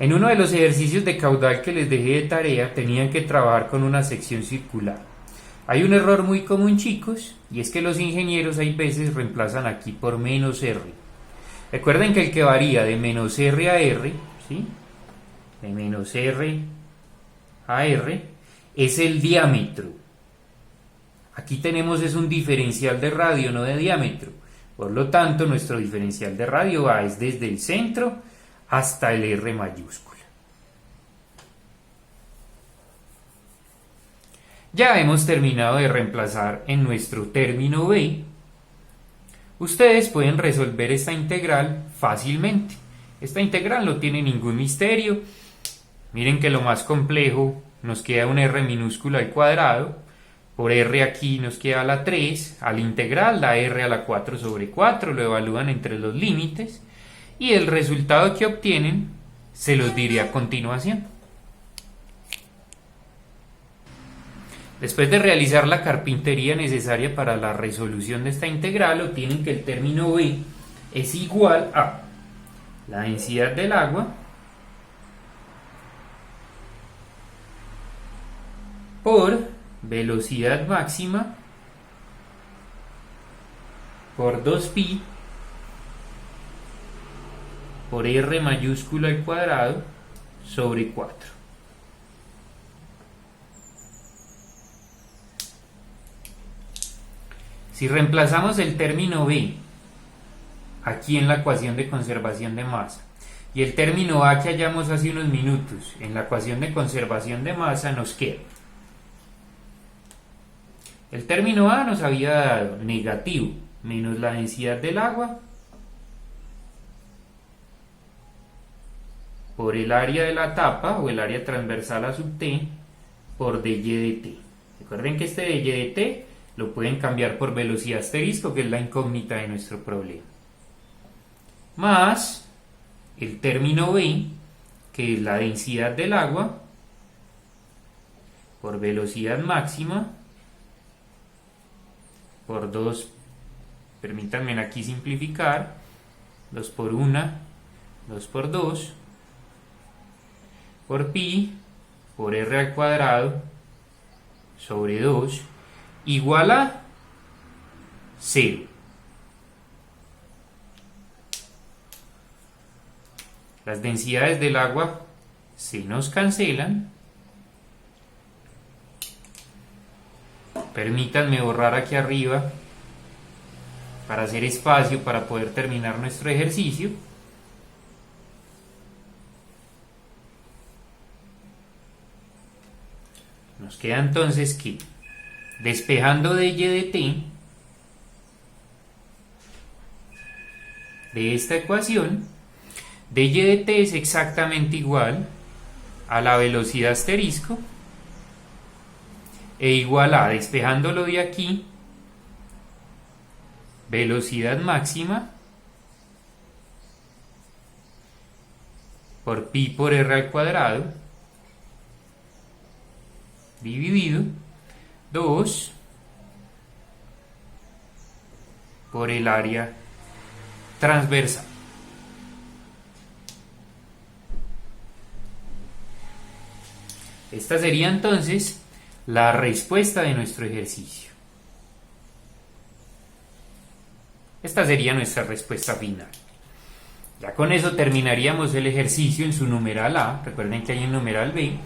en uno de los ejercicios de caudal que les dejé de tarea tenían que trabajar con una sección circular. Hay un error muy común, chicos, y es que los ingenieros hay veces reemplazan aquí por menos r. Recuerden que el que varía de menos r a r, ¿sí? De menos r a r, es el diámetro. Aquí tenemos es un diferencial de radio, no de diámetro. Por lo tanto, nuestro diferencial de radio va es desde el centro hasta el R mayúscula. Ya hemos terminado de reemplazar en nuestro término B. Ustedes pueden resolver esta integral fácilmente. Esta integral no tiene ningún misterio. Miren que lo más complejo nos queda un r minúscula al cuadrado. Por r aquí nos queda la 3, al integral da r a la 4 sobre 4, lo evalúan entre los límites y el resultado que obtienen se los diré a continuación. Después de realizar la carpintería necesaria para la resolución de esta integral, obtienen que el término B es igual a la densidad del agua por velocidad máxima por 2π por r mayúscula al cuadrado sobre 4. Si reemplazamos el término B aquí en la ecuación de conservación de masa y el término A que hallamos hace unos minutos en la ecuación de conservación de masa nos queda. El término A nos había dado negativo menos la densidad del agua por el área de la tapa o el área transversal a sub t por dy dt. Recuerden que este dy dt lo pueden cambiar por velocidad asterisco, que es la incógnita de nuestro problema, más el término B, que es la densidad del agua por velocidad máxima por 2, permítanme aquí simplificar, 2 por 1, 2 por 2, por pi por r al cuadrado sobre 2 igual a 0. Las densidades del agua se nos cancelan. Permítanme borrar aquí arriba para hacer espacio para poder terminar nuestro ejercicio. Nos queda entonces que, despejando dy dt de esta ecuación, dy dt es exactamente igual a la velocidad asterisco e igual a, despejándolo de aquí, velocidad máxima por pi por r al cuadrado dividido 2 por el área transversal. Esta sería entonces la respuesta de nuestro ejercicio. Esta sería nuestra respuesta final. Ya con eso terminaríamos el ejercicio en su numeral A. Recuerden que hay un numeral B.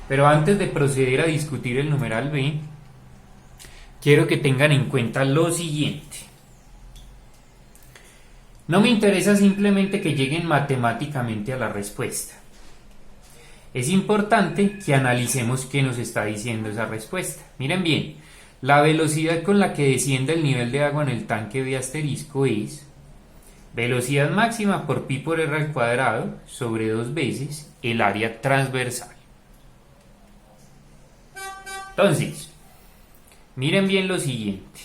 Pero antes de proceder a discutir el numeral B, quiero que tengan en cuenta lo siguiente. No me interesa simplemente que lleguen matemáticamente a la respuesta. Es importante que analicemos qué nos está diciendo esa respuesta. Miren bien, la velocidad con la que desciende el nivel de agua en el tanque de asterisco es velocidad máxima por pi por r al cuadrado sobre 2 veces el área transversal. Entonces, miren bien lo siguiente.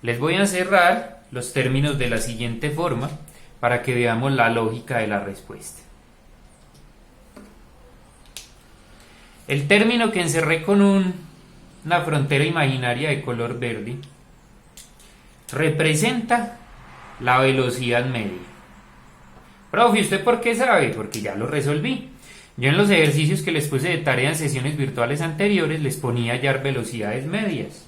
Les voy a cerrar los términos de la siguiente forma para que veamos la lógica de la respuesta. El término que encerré con una frontera imaginaria de color verde representa la velocidad media. Profe, ¿usted por qué sabe? Porque ya lo resolví. Yo en los ejercicios que les puse de tarea en sesiones virtuales anteriores les ponía hallar velocidades medias.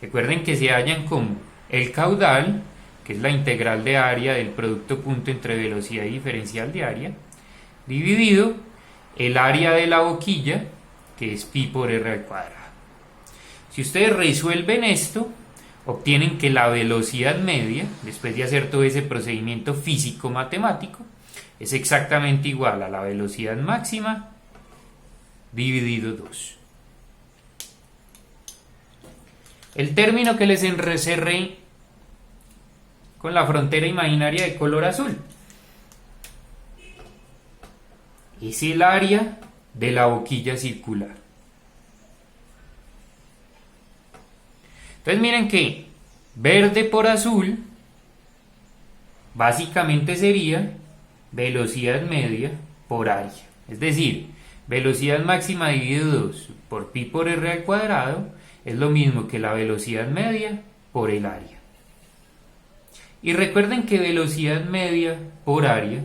Recuerden que se hallan como el caudal, que es la integral de área del producto punto entre velocidad y diferencial de área, dividido el área de la boquilla, que es pi por r al cuadrado. Si ustedes resuelven esto, obtienen que la velocidad media, después de hacer todo ese procedimiento físico-matemático, es exactamente igual a la velocidad máxima dividido 2. El término que les encerré con la frontera imaginaria de color azul es el área de la boquilla circular. Entonces miren que verde por azul básicamente sería velocidad media por área, es decir, velocidad máxima dividido 2 por pi por r al cuadrado es lo mismo que la velocidad media por el área. Y recuerden que velocidad media por área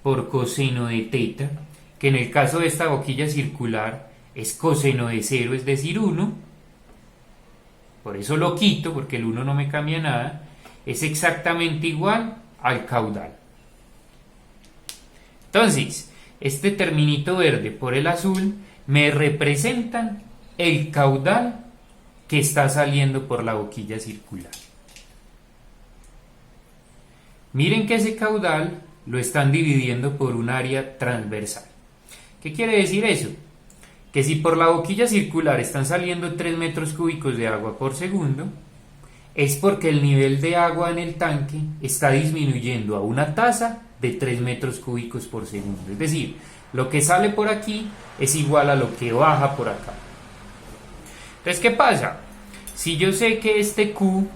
por coseno de teta, que en el caso de esta boquilla circular es coseno de 0, es decir 1, por eso lo quito porque el 1 no me cambia nada, es exactamente igual al caudal. Entonces, este terminito verde por el azul me representan el caudal que está saliendo por la boquilla circular. Miren que ese caudal lo están dividiendo por un área transversal. ¿Qué quiere decir eso? Que si por la boquilla circular están saliendo 3 metros cúbicos de agua por segundo, es porque el nivel de agua en el tanque está disminuyendo a una tasa de 3 metros cúbicos por segundo. Es decir, lo que sale por aquí es igual a lo que baja por acá. Entonces, ¿qué pasa? Si yo sé que este Q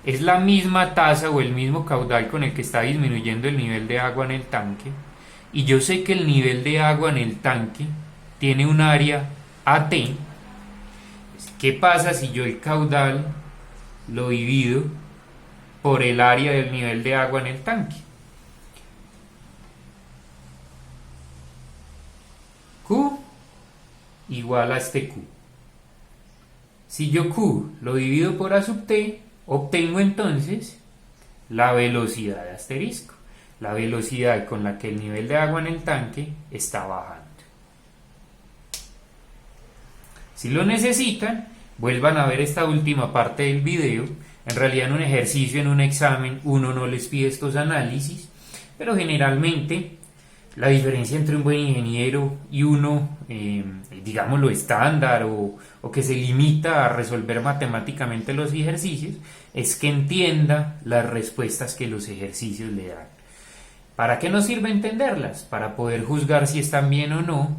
es la misma tasa o el mismo caudal con el que está disminuyendo el nivel de agua en el tanque, y yo sé que el nivel de agua en el tanque tiene un área AT, ¿qué pasa si yo el caudal lo divido por el área del nivel de agua en el tanque? Q igual a este Q. Si yo Q lo divido por A sub T, obtengo entonces la velocidad de asterisco, la velocidad con la que el nivel de agua en el tanque está bajando. Si lo necesitan, vuelvan a ver esta última parte del video. En realidad en un ejercicio, en un examen, uno no les pide estos análisis, pero generalmente la diferencia entre un buen ingeniero y uno, digámoslo, estándar o que se limita a resolver matemáticamente los ejercicios, es que entienda las respuestas que los ejercicios le dan. ¿Para qué nos sirve entenderlas? Para poder juzgar si están bien o no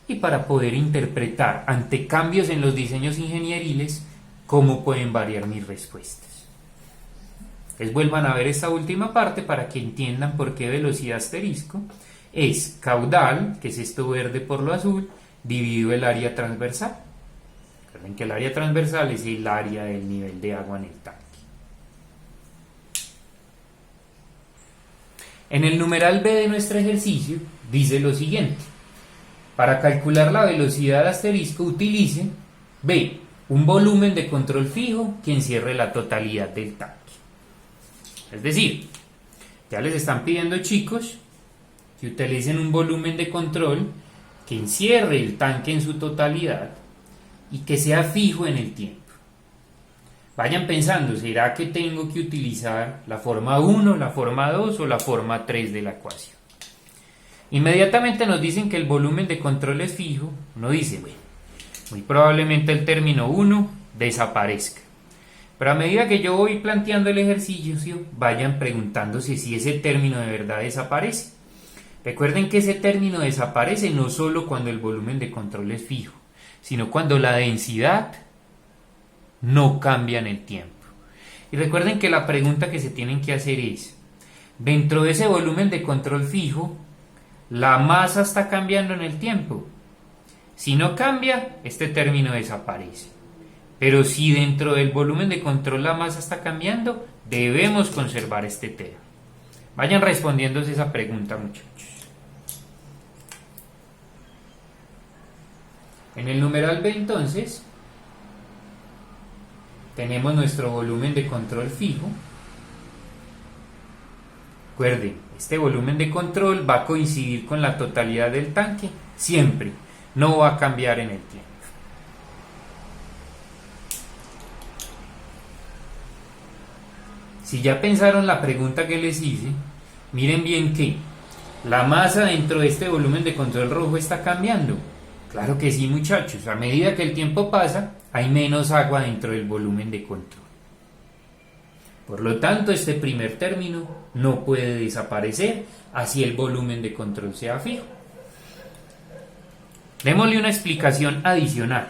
y para poder interpretar ante cambios en los diseños ingenieriles cómo pueden variar mis respuestas. Entonces vuelvan a ver esta última parte para que entiendan por qué velocidad asterisco es caudal, que es esto verde por lo azul, dividido el área transversal. Recuerden que el área transversal es el área del nivel de agua en el tanque. En el numeral B de nuestro ejercicio dice lo siguiente: para calcular la velocidad de asterisco utilice B, un volumen de control fijo que encierre la totalidad del tanque. Es decir, ya les están pidiendo, chicos, que utilicen un volumen de control que encierre el tanque en su totalidad y que sea fijo en el tiempo. Vayan pensando, ¿será que tengo que utilizar la forma 1, la forma 2 o la forma 3 de la ecuación? Inmediatamente nos dicen que el volumen de control es fijo. Uno dice, bueno, muy probablemente el término 1 desaparezca. Pero a medida que yo voy planteando el ejercicio, vayan preguntándose si ese término de verdad desaparece. Recuerden que ese término desaparece no solo cuando el volumen de control es fijo, sino cuando la densidad no cambia en el tiempo. Y recuerden que la pregunta que se tienen que hacer es, dentro de ese volumen de control fijo, ¿la masa está cambiando en el tiempo? Si no cambia, este término desaparece. Pero si dentro del volumen de control la masa está cambiando, debemos conservar este término. Vayan respondiéndose esa pregunta, muchachos. En el numeral B, entonces, tenemos nuestro volumen de control fijo. Recuerden, este volumen de control va a coincidir con la totalidad del tanque, siempre, no va a cambiar en el tiempo. Si ya pensaron la pregunta que les hice, miren bien que la masa dentro de este volumen de control rojo está cambiando. Claro que sí, muchachos, a medida que el tiempo pasa, hay menos agua dentro del volumen de control. Por lo tanto, este primer término no puede desaparecer, así el volumen de control sea fijo. Démosle una explicación adicional,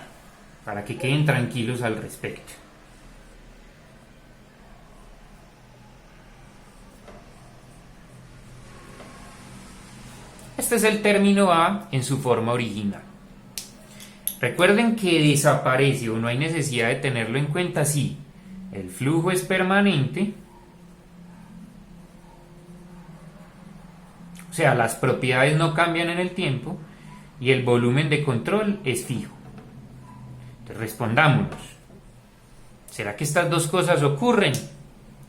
para que queden tranquilos al respecto. Este es el término A en su forma original. Recuerden que desaparece o no hay necesidad de tenerlo en cuenta si el flujo es permanente, o sea, las propiedades no cambian en el tiempo, y el volumen de control es fijo. Entonces respondámonos, ¿será que estas dos cosas ocurren?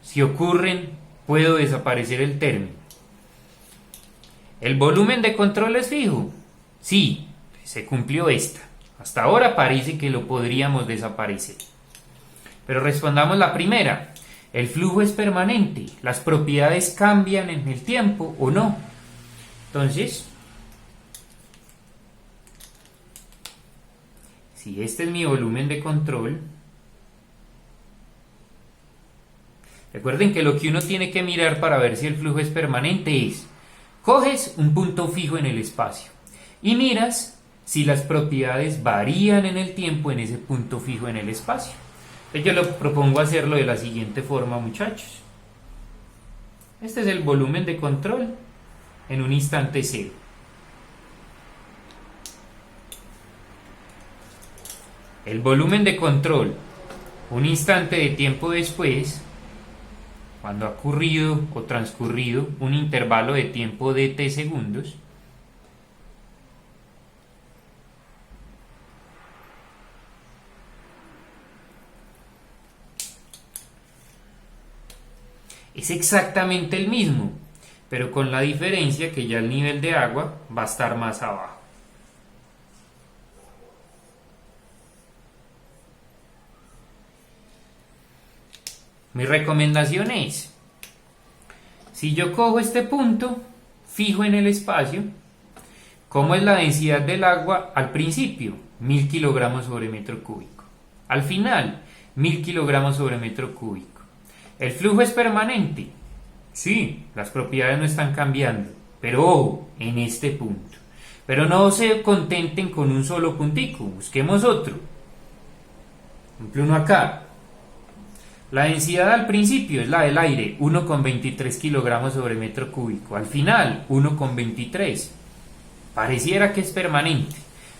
Si ocurren, puedo desaparecer el término. ¿El volumen de control es fijo? Sí, se cumplió esta. Hasta ahora parece que lo podríamos desaparecer. Pero respondamos la primera. El flujo es permanente, las propiedades cambian en el tiempo o no. Entonces, si este es mi volumen de control, recuerden que lo que uno tiene que mirar para ver si el flujo es permanente es, coges un punto fijo en el espacio y miras si las propiedades varían en el tiempo en ese punto fijo en el espacio. Yo lo propongo hacerlo de la siguiente forma, muchachos. Este es el volumen de control en un instante cero. El volumen de control un instante de tiempo después, cuando ha ocurrido o transcurrido un intervalo de tiempo de t segundos, es exactamente el mismo, pero con la diferencia que ya el nivel de agua va a estar más abajo. Mi recomendación es, si yo cojo este punto fijo en el espacio, ¿cómo es la densidad del agua al principio? 1000 kilogramos sobre metro cúbico. Al final, 1000 kilogramos sobre metro cúbico. ¿El flujo es permanente? Sí, las propiedades no están cambiando, pero ojo, en este punto. Pero no se contenten con un solo puntico, busquemos otro. Por ejemplo, uno acá. La densidad al principio es la del aire, 1,23 kilogramos sobre metro cúbico. Al final, 1,23. Pareciera que es permanente,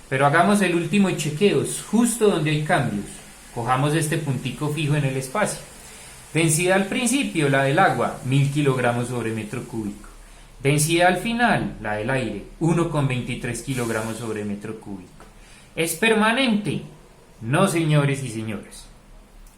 pero hagamos el último chequeo, justo donde hay cambios. Cojamos este puntico fijo en el espacio. Densidad al principio, la del agua, 1000 kilogramos sobre metro cúbico. Densidad al final, la del aire, 1,23 kilogramos sobre metro cúbico. ¿Es permanente? No, señores y señoras.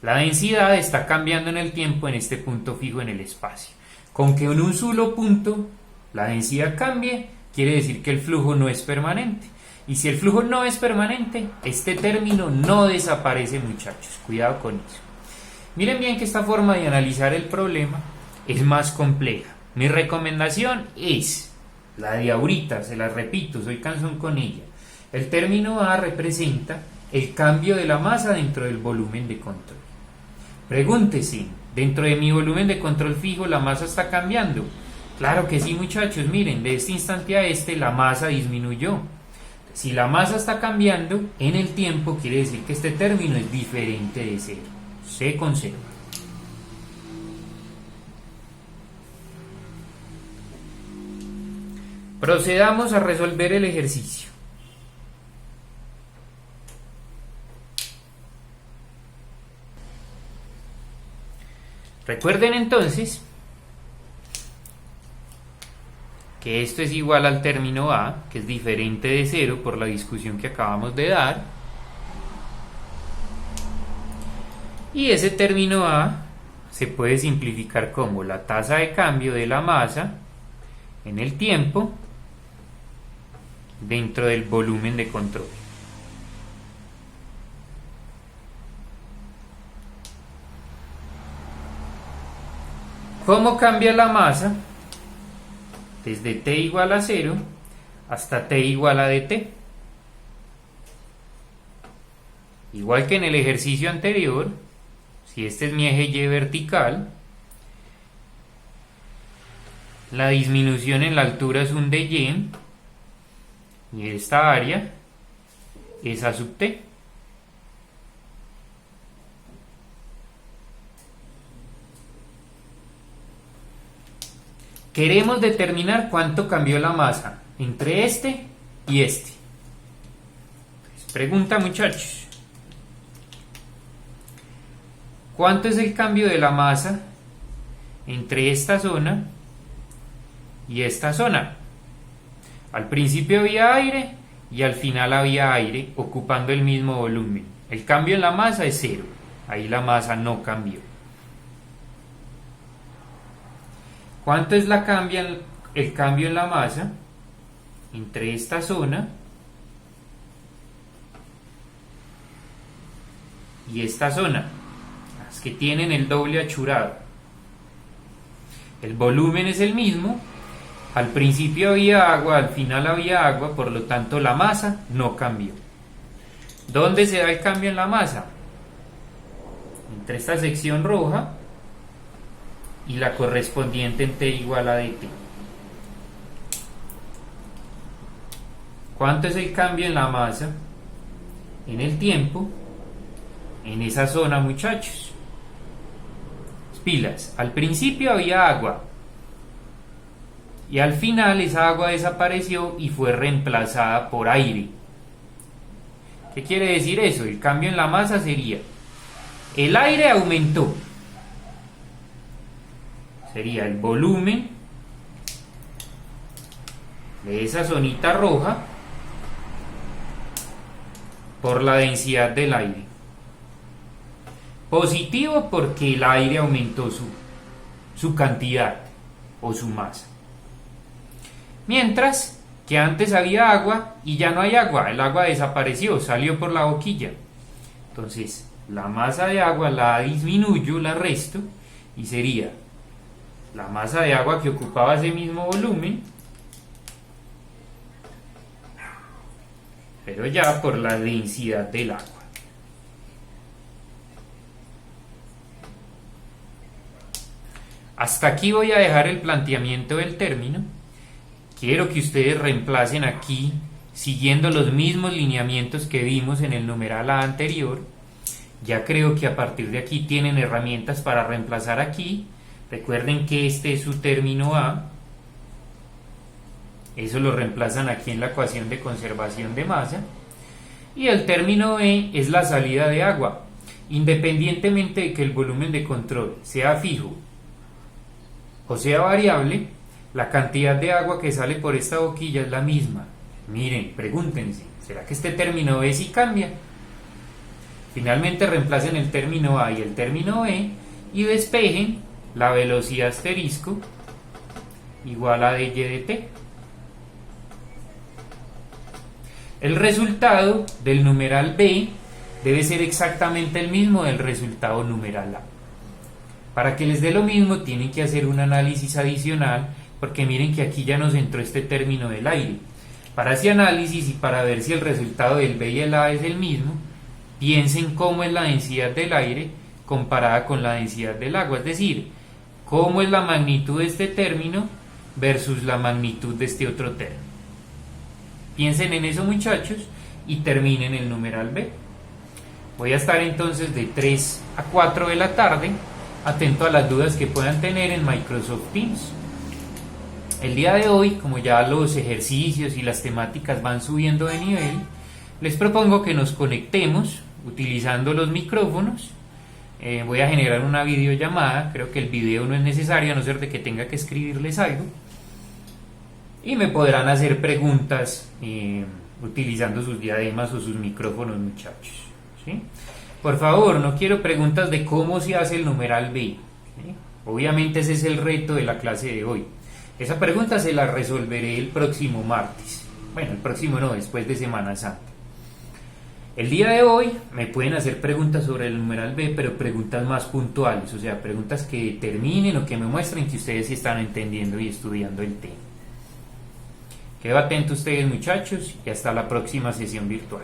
La densidad está cambiando en el tiempo en este punto fijo en el espacio. Con que en un solo punto la densidad cambie, quiere decir que el flujo no es permanente. Y si el flujo no es permanente, este término no desaparece, muchachos. Cuidado con eso. Miren bien que esta forma de analizar el problema es más compleja. Mi recomendación es la de ahorita, se la repito, soy cansón con ella. El término A representa el cambio de la masa dentro del volumen de control. Pregúntese, ¿dentro de mi volumen de control fijo la masa está cambiando? Claro que sí, muchachos, miren, de este instante a este la masa disminuyó. Si la masa está cambiando en el tiempo, quiere decir que este término es diferente de cero. Se conserva. Procedamos a resolver el ejercicio. Recuerden entonces que esto es igual al término A, que es diferente de cero por la discusión que acabamos de dar. Y ese término A se puede simplificar como la tasa de cambio de la masa en el tiempo dentro del volumen de control. ¿Cómo cambia la masa? Desde t igual a 0 hasta t igual a dt. Igual que en el ejercicio anterior, si este es mi eje Y vertical, la disminución en la altura es un dy y esta área es a sub t. Queremos determinar cuánto cambió la masa entre este y este. Pregunta, muchachos. ¿Cuánto es el cambio de la masa entre esta zona y esta zona? Al principio había aire y al final había aire ocupando el mismo volumen. El cambio en la masa es cero. Ahí la masa no cambió. ¿Cuánto es el cambio en la masa entre esta zona y esta zona? Las que tienen el doble achurado. El volumen es el mismo, al principio había agua, al final había agua, por lo tanto la masa no cambió. ¿Dónde se da el cambio en la masa? Entre esta sección roja y la correspondiente en T igual a dt. ¿Cuánto es el cambio en la masa? En el tiempo, en esa zona, muchachos. Pilas, al principio había agua y al final esa agua desapareció y fue reemplazada por aire. ¿Qué quiere decir eso? El cambio en la masa sería: el aire aumentó, sería el volumen de esa zonita roja por la densidad del aire. Positivo porque el aire aumentó su cantidad o su masa. Mientras que antes había agua y ya no hay agua, el agua desapareció, salió por la boquilla. Entonces, la masa de agua la disminuyo, la resto, y sería la masa de agua que ocupaba ese mismo volumen, pero ya por la densidad del agua. Hasta aquí voy a dejar el planteamiento del término. Quiero que ustedes reemplacen aquí siguiendo los mismos lineamientos que vimos en el numeral A anterior. Ya creo que a partir de aquí tienen herramientas para reemplazar aquí. Recuerden que este es su término A. Eso lo reemplazan aquí en la ecuación de conservación de masa. Y el término B es la salida de agua. Independientemente de que el volumen de control sea fijo o sea variable, la cantidad de agua que sale por esta boquilla es la misma. Miren, pregúntense, ¿será que este término B sí cambia? Finalmente reemplacen el término A y el término B y despejen la velocidad asterisco igual a dy dt. El resultado del numeral B debe ser exactamente el mismo del resultado numeral A. Para que les dé lo mismo tienen que hacer un análisis adicional, porque miren que aquí ya nos entró este término del aire. Para ese análisis y para ver si el resultado del B y el A es el mismo, piensen cómo es la densidad del aire comparada con la densidad del agua, es decir, cómo es la magnitud de este término versus la magnitud de este otro término. Piensen en eso, muchachos, y terminen el numeral B. Voy a estar entonces de 3 a 4 de la tarde, atento a las dudas que puedan tener en Microsoft Teams. El día de hoy, como ya los ejercicios y las temáticas van subiendo de nivel, les propongo que nos conectemos utilizando los micrófonos. Voy a generar una videollamada, creo que el video no es necesario a no ser de que tenga que escribirles algo. Y me podrán hacer preguntas utilizando sus diademas o sus micrófonos, muchachos, ¿sí? Por favor, no quiero preguntas de cómo se hace el numeral B, ¿sí? Obviamente ese es el reto de la clase de hoy. Esa pregunta se la resolveré el próximo martes. Bueno, el próximo no, después de Semana Santa. El día de hoy me pueden hacer preguntas sobre el numeral B, pero preguntas más puntuales, o sea, preguntas que determinen o que me muestren que ustedes sí están entendiendo y estudiando el tema. Quedo atento a ustedes, muchachos, y hasta la próxima sesión virtual.